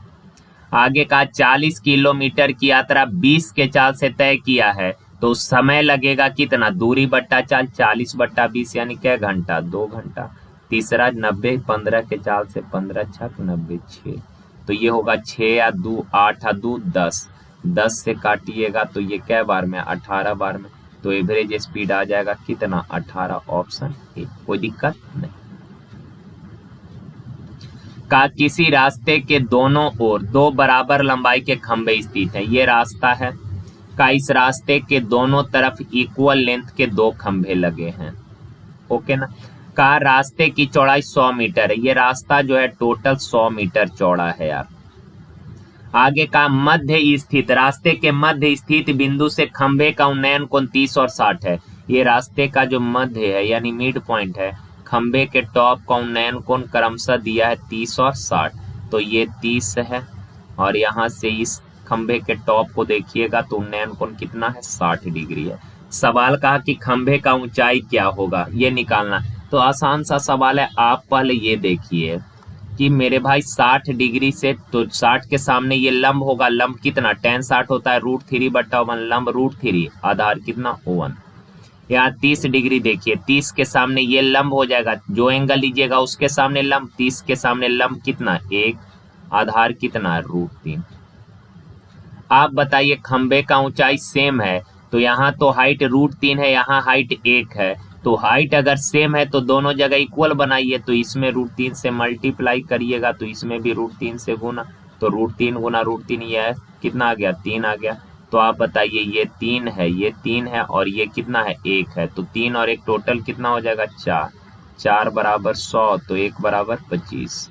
आगे का 40 किलोमीटर की यात्रा 20 के चाल से तय किया है, तो समय लगेगा कितना? दूरी बट्टा चाल, 40/20 यानी क्या घंटा? 2 घंटा। तीसरा 90 15 के चाल से, 15 छक 90 6, तो ये होगा 6 या 2 8 या 2 10, 10 से काटिएगा तो ये क्या बार में? 18 बार में। तो एवरेज स्पीड आ जाएगा कितना? 18। Option A. कोई दिक्कत नहीं। का किसी रास्ते के दोनों ओर 2 बराबर लंबाई के खंभे स्थित हैं, ये रास्ता है। का इस रास्ते के दोनों तरफ इक्वल लेंथ के 2 खंभे लगे हैं। ओके ना? का रास्ते की चौड़ाई 100 मीटर है, ये रास्ता जो है टोटल 100 मीटर चौड़ा है यार। आगे का मध्य स्थित, रास्ते के मध्य स्थित बिंदु से खंभे का उन्नयन कोण 30 और 60 है। ये रास्ते का जो मध्य है यानी मिड पॉइंट है, खंभे के टॉप का उन्नयन कोण क्रमशः दिया है 30 और 60, तो ये 30 है, और यहाँ से इस खंभे के टॉप को देखिएगा तो उन्नयन कोण कितना है? 60 डिग्री है। सवाल कहा कि खंभे का ऊंचाई क्या होगा, ये निकालना। तो आसान सा सवाल है। आप पहले ये देखिए कि मेरे भाई 60 डिग्री से, तो 60 के सामने ये लंब होगा, लंब कितना? tan 60 होता है √3/1, लंब √3, आधार कितना? 1। यहाँ 30 डिग्री देखिए, 30 के सामने ये लंब हो जाएगा, जो एंगल लीजिएगा उसके सामने लंब, 30 के सामने लंब कितना? 1, आधार कितना? √3। आप बताइए खंबे का ऊंचाई सेम है, तो यहाँ तो हाइट √3 है, यहाँ हाइट 1 है, तो हाइट अगर सेम है तो दोनों जगह इक्वल बनाइए, तो इसमें √3 से मल्टीप्लाई करिएगा, तो इसमें भी √3 से गुना, तो √3 गुना √3 ये कितना आ गया? 3 आ गया। तो आप बताइए ये 3 है, ये 3 है, और ये कितना है? 1 है, तो 3 और 1 टोटल कितना हो जाएगा? 4। 4 बराबर 100, तो 1 बराबर 25।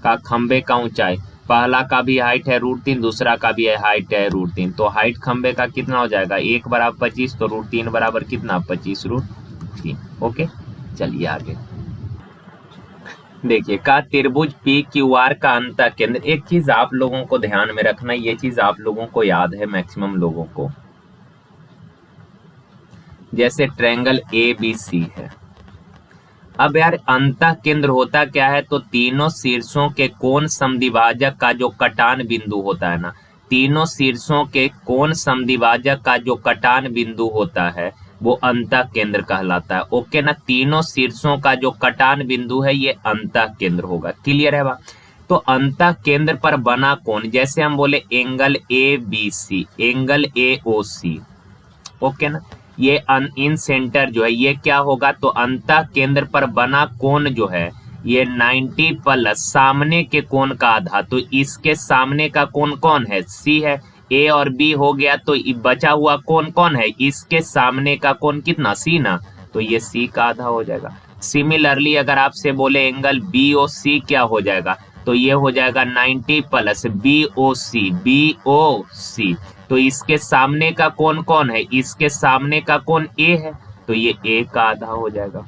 का खंबे का ऊंचाई, पहला का भी हाइट है √3, दूसरा का भी हाइट है √3, तो हाइट खंबे का कितना हो जाएगा? 1 बराबर 25, तो √3 बराबर कितना? 25√3। ओके, चलिए आगे देखिए। का त्रिभुज PQR का अंतः केंद्र, एक चीज आप लोगों को ध्यान में रखना, ये चीज आप लोगों को याद है मैक्सिमम लोगों को, जैसे ट्रायंगल ABC है। अब यार अंतः केंद्र होता क्या है? तो तीनों शीर्षों के कोण समद्विभाजक का जो कटान बिंदु होता है ना, तीनों शीर्षों के कोण समद्विभाजक का जो कटान बिंदु होता है वो अंतः केंद्र कहलाता है। ओके ना? तीनों शीर्षों का जो कटान बिंदु है ये अंतः केंद्र होगा। क्लियर है बात? तो अंतः केंद्र पर बना कोण, जैसे हम बोले angle ABC, angle AOC, okay ना, ये इन सेंटर जो है ये क्या होगा? तो अंतः केंद्र पर बना कोण जो है ये 90 प्लस सामने के कोण का आधा, तो इसके सामने का कोण कौन है? C है। A और B हो गया, तो बचा हुआ कोण कौन है? इसके सामने का कोण कितना? C ना, तो ये सी का आधा हो जाएगा। सिमिलरली अगर आपसे बोले एंगल बी ओ सी क्या हो जाएगा, तो ये हो जाएगा 90 प्लस बी ओ सी। तो इसके सामने का कोण कौन है, इसके सामने का कोण ए है, तो ये ए का आधा हो जाएगा।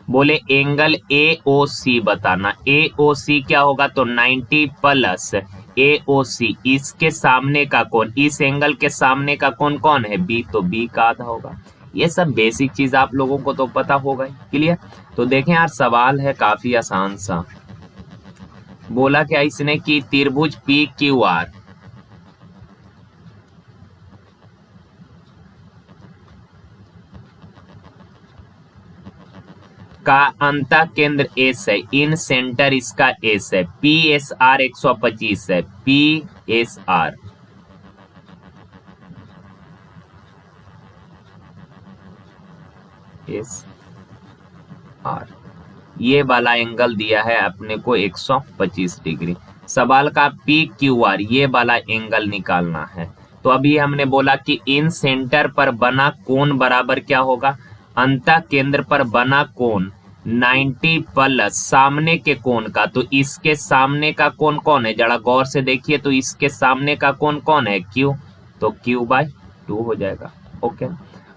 बोले एंगल ए ओ सी बताना, ए ओ सी क्या होगा, तो 90 प्लस ए ओ सी, इसके सामने का कोण, इस एंगल के सामने का कोण कौन है, बी, तो बी का आधा होगा। ये सब बेसिक चीज आप लोगों को तो पता होगा ही। क्लियर। तो देखें यार, सवाल है काफी आसान सा। बोला क्या इसने कि त्रिभुज पी क्यू आर का अंतः केंद्र एस है, इन सेंटर इसका एस है, पी एस आर 125 है, P S R S R, ये वाला एंगल दिया है अपने को 125 डिग्री। सवाल का पी क्यू आर ये वाला एंगल निकालना है। तो अभी हमने बोला कि इन सेंटर पर बना कोण बराबर क्या होगा, अंतः केंद्र पर बना कोण 90 प्लस सामने के कोण का, तो इसके सामने का कोण कौन है, जरा गौर से देखिए, तो इसके सामने का कोण कौन है, क्यू, तो क्यू बाय 2 हो जाएगा। ओके।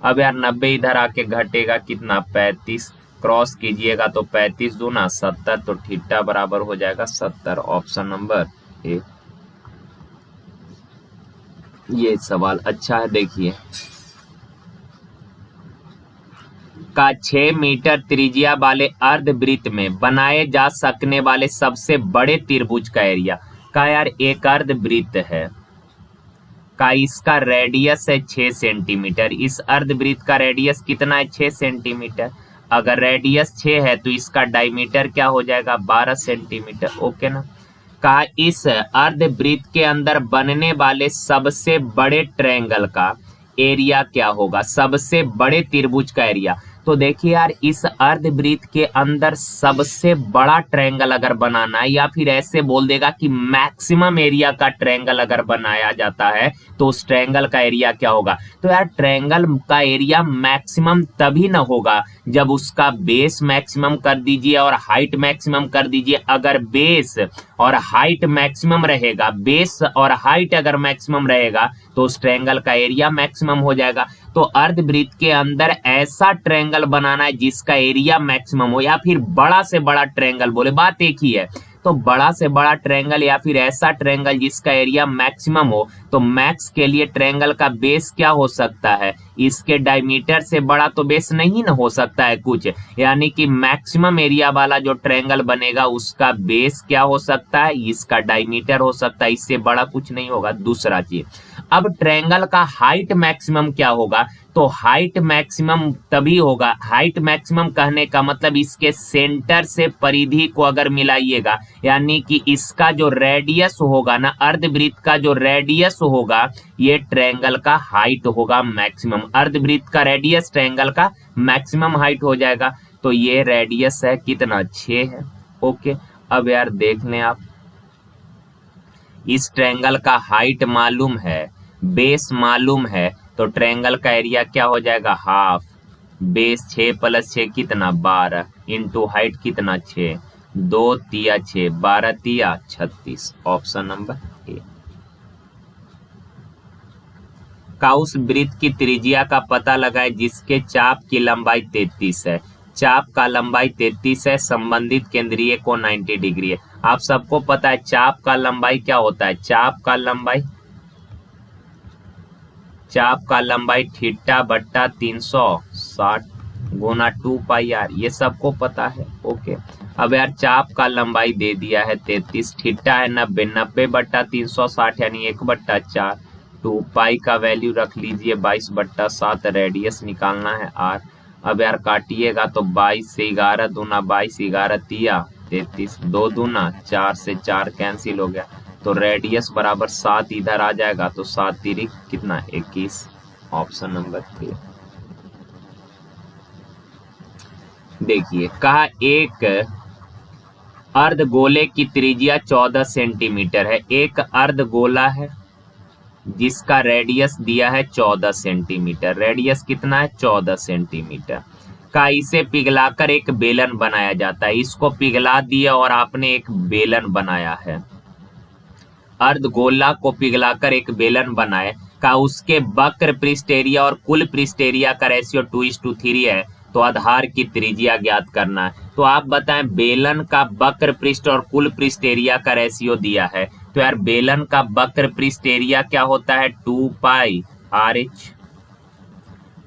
अब यार 90 इधर आके घटेगा कितना, 35, क्रॉस कीजिएगा तो 35 दूना 70, तो थीटा बराबर हो जाएगा 70। Option number A. ये सवाल अच्छा है, देखिए। का 6 मीटर त्रिज्या वाले अर्धवृत्त में बनाए जा सकने वाले सबसे बड़े त्रिभुज का एरिया, का यार एक अर्धवृत्त है, का इसका रेडियस है 6 सेंटीमीटर। इस अर्धवृत्त का रेडियस कितना है, 6 सेंटीमीटर। अगर रेडियस 6 है तो इसका डायमीटर क्या हो जाएगा, 12 सेंटीमीटर। ओके ना। का इस अर्धवृत्त के अंदर बनने वाले सबसे बड़े ट्रायंगल का एरिया क्या होगा, सबसे बड़े त्रिभुज का एरिया। तो देखिए यार, इस अर्धवृत्त के अंदर सबसे बड़ा ट्रायंगल अगर बनाना है, या फिर ऐसे बोल देगा कि मैक्सिमम एरिया का ट्रायंगल अगर बनाया जाता है, तो उस ट्रायंगल का एरिया क्या होगा। तो यार ट्रायंगल का एरिया मैक्सिमम तभी ना होगा जब उसका बेस मैक्सिमम कर दीजिए और हाइट मैक्सिमम कर दीजिए। अगर बेस और हाइट मैक्सिमम रहेगा, बेस और हाइट अगर मैक्सिमम रहेगा, तो उस ट्रायंगल का एरिया मैक्सिमम हो जाएगा। तो अर्धवृत्त के अंदर ऐसा ट्रायंगल बनाना है जिसका एरिया मैक्सिमम हो, या फिर बड़ा से बड़ा ट्रायंगल, बोले बात एक ही है। तो बड़ा से बड़ा ट्रायंगल या फिर ऐसा ट्रायंगल जिसका एरिया मैक्सिमम हो, तो मैक्स के लिए ट्रायंगल का बेस क्या हो सकता है, इसके डायमीटर से बड़ा तो बेस नहीं ना हो सकता है कुछ, यानी कि मैक्सिमम एरिया वाला जो ट्रायंगल बनेगा उसका बेस क्या हो सकता है, इसका डायमीटर हो सकता है, इससे बड़ा कुछ नहीं होगा। दूसरा चीज, अब ट्रायंगल का हाइट मैक्सिमम क्या होगा, तो हाइट मैक्सिमम तभी होगा, हाइट मैक्सिमम कहने का मतलब इसके सेंटर से परिधि को अगर मिलाइएगा, यानी कि इसका जो रेडियस होगा ना, अर्धवृत्त का जो रेडियस होगा, ये ट्रायंगल का हाइट होगा मैक्सिमम। अर्धवृत्त का रेडियस ट्रायंगल का मैक्सिमम हाइट हो जाएगा। तो ये रेडियस है कितना, 6 है। ओके। अब यार देख लें आप, इस ट्रायंगल का हाइट मालूम है, बेस मालूम है, तो ट्रायंगल का एरिया क्या हो जाएगा, हाफ। बेस 6 प्लस 6 कितना, 12, इंटू हाइट कितना, 6, 2 तिया 6, 12 तिया 36। Option number A. का उस वृत्त की त्रिज्या का पता लगाए जिसके चाप की लंबाई 33 है। चाप का लंबाई 33 है, संबंधित केंद्रीय कोण 90 डिग्री है। आप सबको पता है चाप का लंबाई क्या होता है, चाप का लंबाई थीटा बट्टा 360 गुना 2 पाई आर, ये सबको पता है। ओके। अब यार चाप का लंबाई दे दिया है 33, थीटा है 90, 90 बट्टा 360 यानी 1/4, 2 पाई का वैल्यू रख लीजिए 22/7, रेडियस निकालना है आर। अब यार काटिएगा तो 22 से 11 दूना 22, 11 तिया 33, 2 दूना 4 से 4 कैंसिल हो गया, तो रेडियस बराबर 7 इधर आ जाएगा, तो 7 तिरिक कितना, 21। Option number 3। देखिए, कहा एक अर्धगोले की त्रिज्या 14 सेंटीमीटर है। एक अर्धगोला है जिसका रेडियस दिया है 14 सेंटीमीटर। रेडियस कितना है, 14 सेंटीमीटर। का इसे पिघलाकर एक बेलन बनाया जाता है। इसको पिघला दिया और आपने एक बेलन बनाया है। अर्धगोला को पिघलाकर एक बेलन बनाए का उसके वक्र पृष्ठ एरिया और कुल पृष्ठ एरिया का रेशियो 2:3 है, तो आधार की त्रिज्या ज्ञात करना है। तो आप बताएं बेलन का वक्र पृष्ठ और कुल पृष्ठ एरिया का रेशियो दिया है, तो यार बेलन का वक्र पृष्ठ एरिया क्या होता है 2πRh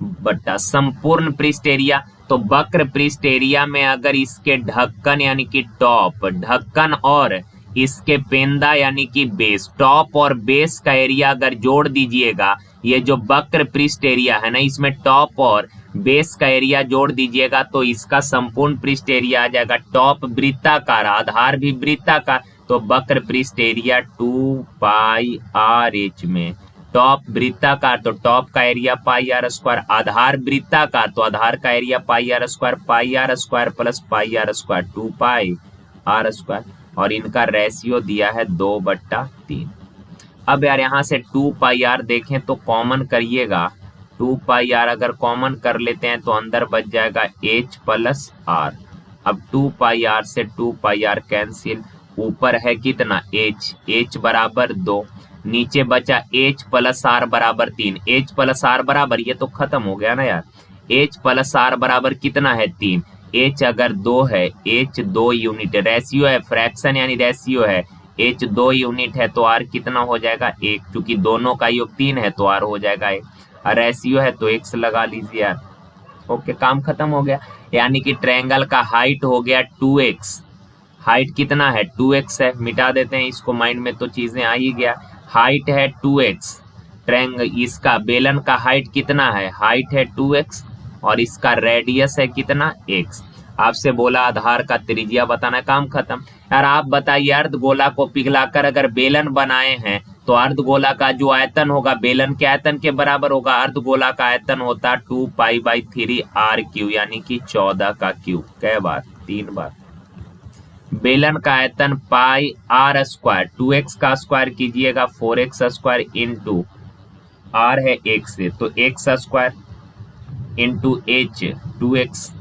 बटा संपूर्ण पृष्ठ एरिया। तो वक्र पृष्ठ एरिया में अगर इसके ढक्कन यानी कि टॉप, ढक्कन और इसके पेंदा यानी कि बेस, टॉप और बेस का एरिया अगर जोड़ दीजिएगा, ये जो वक्र पृष्ठ एरिया है ना, इसमें टॉप और बेस का एरिया जोड़ दीजिएगा तो इसका संपूर्ण पृष्ठ एरिया आ जाएगा। टॉप वृत्ताकार, आधार भी वृत्ताकार, तो वक्र पृष्ठ एरिया 2πRh में टॉप वृत्ताकार तो टॉप का एरिया πr², आधार वृत्ताकार तो आधार का area πr² plus πr², 2πr², और इनका रेशियो दिया है 2/3। अब यार यहाँ से 2πr देखें तो कॉमन करिएगा, 2πr अगर कॉमन कर लेते हैं तो अंदर बच जाएगा h प्लस r। अब 2πr से 2πr कैंसिल, ऊपर है कितना h बराबर 2, नीचे बचा h प्लस r बराबर 3। h प्लस r बराबर, ये तो खत्म हो गया ना यार, h प्लस r बराबर कितना है 3, h अगर 2 है, h 2 यूनिट, रेशियो है फ्रैक्शन यानी रेशियो है, h 2 यूनिट है तो r कितना हो जाएगा 1, क्योंकि दोनों का योग 3 है तो r हो जाएगा 1, और रेशियो है तो x लगा लीजिए यार। ओके, काम खत्म हो गया। यानी कि ट्रायंगल का हाइट हो गया 2x, हाइट कितना है 2x है, मिटा देते हैं इसको माइंड में तो चीजें आ ही गया। हाइट है 2x, ट्रायंगल इसका बेलन का हाइट कितना है, हाइट है 2x और इसका रेडियस है कितना x। आपसे बोला आधार का त्रिज्या बताना, काम खत्म। यार आप बताइए अर्धगोला को पिघलाकर अगर बेलन बनाए हैं तो अर्धगोला का जो आयतन होगा बेलन के आयतन के बराबर होगा। अर्धगोला का आयतन होता 2π/3r³ यानी कि 14 का क्यूब। कै बार, 3 बार। बेलन का आयतन πr², 2x का स्क्वायर कीजिएगा 4x² इंटू r है x से तो x² इंटू h 2x।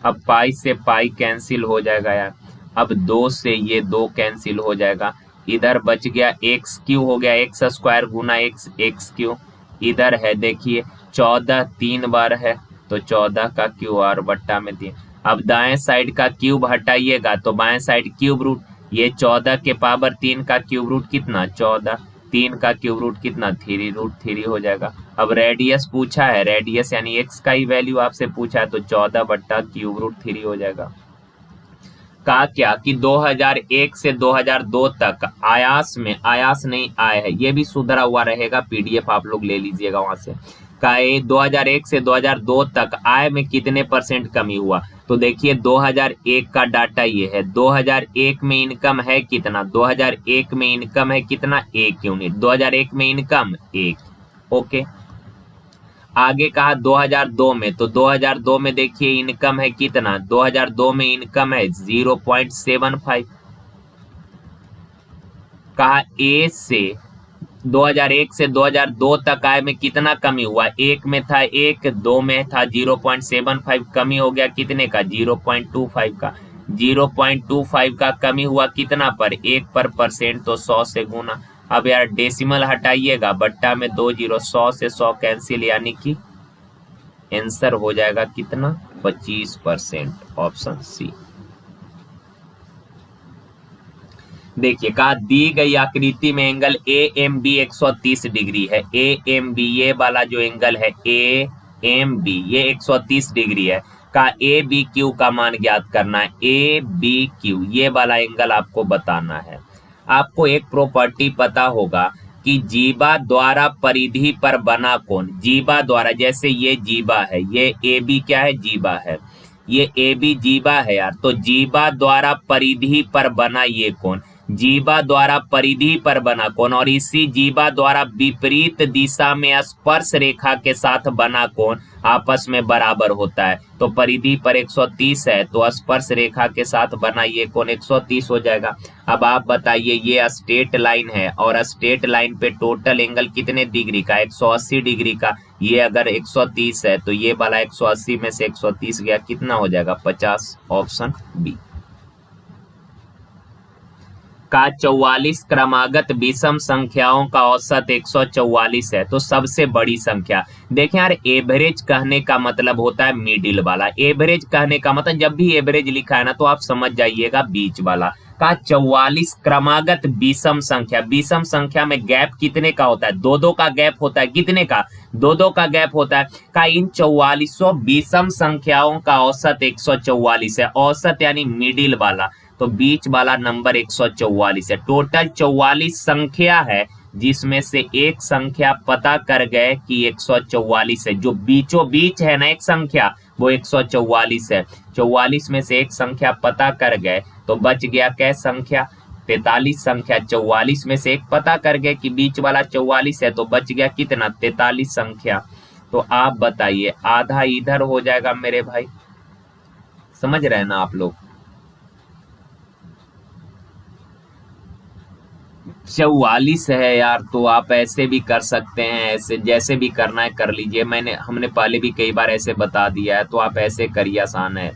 अब पाई से पाई कैंसिल हो जाएगा यार, अब 2 से ये 2 कैंसिल हो जाएगा, इधर बच गया x³ हो गया, x² गुना x³ इधर है देखिए 14 3 बार है तो 14 का क्यूब r बट्टा में 3। अब दाएं साइड का क्यूब हटाइएगा तो बाएं साइड क्यूब रूट, ये 14 के पावर 3 का क्यूब रूट कितना 14, 3 का क्यूब रूट कितना 3√3 हो जाएगा। अब रेडियस पूछा है, रेडियस यानी x का ही वैल्यू आपसे पूछा है तो 14/3 हो जाएगा। कहा क्या कि 2001 से 2002 तक आयास में, आयास नहीं आया है, ये भी सुधरा हुआ रहेगा, पीडीएफ आप लोग ले लीजिएगा वहां से। का 2001 से 2002 तक आय में कितने % कमी हुआ, तो देखिए 2001 का डाटा ये है। 2001 में इनकम है कितना, 2001 में इनकम है कितना 1 यूनिट, 2001 में इनकम 1। ओके, आगे कहा 2002 में, तो 2002 में देखिए इनकम है कितना, 2002 में इनकम है 0.75। कहा ए से 2001 से 2002 तक आय में कितना कमी हुआ, 1 में था 1, 2 में था 0.75, कमी हो गया कितने का 0.25 का, 0.25 का कमी हुआ कितना पर 1 पर %, तो 100 से गुना। अब यार डेसिमल हटाइएगा, बट्टा में 2 0, 100 से 100 कैंसिल, यानी कि आंसर हो जाएगा कितना 25%, ऑप्शन सी। देखिए कहा दी गई आकृति में एंगल AMB 130 डिग्री है। AMB ये वाला जो एंगल है AMB ये 130 डिग्री है। का ABQ का मान ज्ञात करना है। ABQ ये वाला एंगल आपको बताना है। आपको एक प्रॉपर्टी पता होगा कि जीवा द्वारा परिधि पर बना कोण, जीवा द्वारा, जैसे ये जीवा है, ये AB क्या है जीवा है, ये AB जीवा है यार, तो जीवा द्वारा परिधि पर बना ये कोण, जीवा द्वारा परिधि पर बना कोण और इसी जीवा द्वारा विपरीत दिशा में स्पर्श रेखा के साथ बना कोण आपस में बराबर होता है। तो परिधि पर 130 है तो स्पर्श रेखा के साथ बना ये कोण 130 हो जाएगा। अब आप बताइए, ये स्ट्रेट लाइन है और स्ट्रेट लाइन पे टोटल एंगल कितने डिग्री का, 180 डिग्री का। ये अगर 130 है तो ये वाला 180 में से 130 गया, कितना हो जाएगा, 50। Option B. का 44 क्रमागत विषम संख्याओं का औसत 144 है। तो सबसे बड़ी संख्या, देखें यार, एवरेज कहने का मतलब होता है मिडिल वाला। एवरेज कहने का मतलब, जब भी एवरेज लिखा है ना तो आप समझ जाइएगा बीच वाला। का 44 क्रमागत विषम संख्या, विषम संख्या में गैप कितने का होता है, दो दो का गैप होता है। कितने का, दो दो का गैप होता है। का इन 44 विषम संख्याओं का औसत 144 है। औसत यानी मिडिल वाला, तो बीच वाला नंबर 144 है। टोटल 44 संख्या है जिसमें से एक संख्या पता कर गए कि 144 है। जो बीचों बीच है ना एक संख्या, वो 144 है। 44 में से एक संख्या पता कर गए तो बच गया क्या संख्या, 43 संख्या। 44 में से एक पता कर गए कि बीच वाला 44 है तो बच गया कितना, 43 संख्या। तो आप बताइए, आधा इधर हो जाएगा मेरे भाई, समझ रहे हैं ना आप लोग। 44 है यार, तो आप ऐसे भी कर सकते हैं, ऐसे जैसे भी करना है कर लीजिए। हमने पहले भी कई बार ऐसे बता दिया है, तो आप ऐसे करिए, आसान है।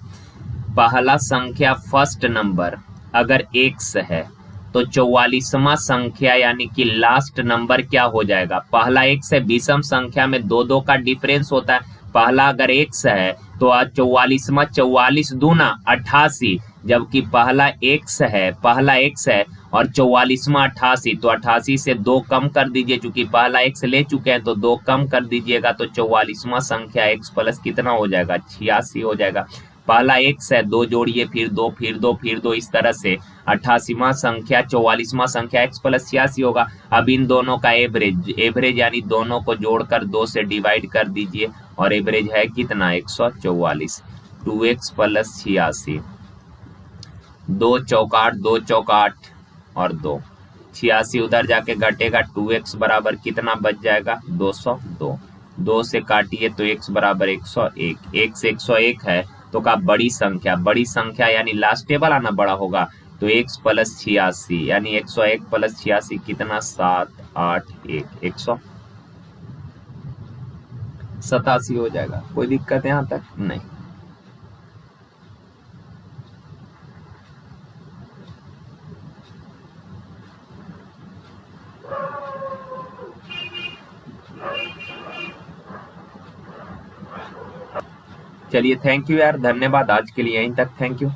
पहला संख्या फर्स्ट नंबर अगर x है तो 44वां संख्या यानी कि लास्ट नंबर क्या हो जाएगा, पहला x है। विषम संख्या में दो दो का डिफरेंस होता है। पहला अगर x है तो 44वां, 44 दूना 88, जबकि पहला x है और 44वां 88, तो 88 से 2 कम कर दीजिए, चूंकि पहला x ले चुके हैं तो 2 कम कर दीजिएगा, तो 44वां संख्या x प्लस कितना हो जाएगा, 86 हो जाएगा। पहला x है, 2 जोड़िए, फिर 2, फिर 2, फिर 2, इस तरह से 88वां संख्या 44वां संख्या x प्लस 86 होगा। अब इन दोनों का एवरेज यानी दोनों को जोड़कर 2 से डिवाइड कर दीजिए और एवरेज है कितना, 144। 2x प्लस 86, 2 चौका 8, 2 चौका 8 और 2, 86 उधर जाके घटेगा। 2x बराबर कितना बच जाएगा, 202। 2 से काटिए तो x बराबर 101। x 101 है तो का बड़ी संख्या यानी लास्ट टेबल आना बड़ा होगा, तो x प्लस 86 यानी 101 प्लस 86 कितना, 781, 187 हो जाएगा। कोई दिक्कत यहाँ तक नहीं। चलिए, थैंक यू यार, धन्यवाद, आज के लिए यहीं तक, थैंक यू।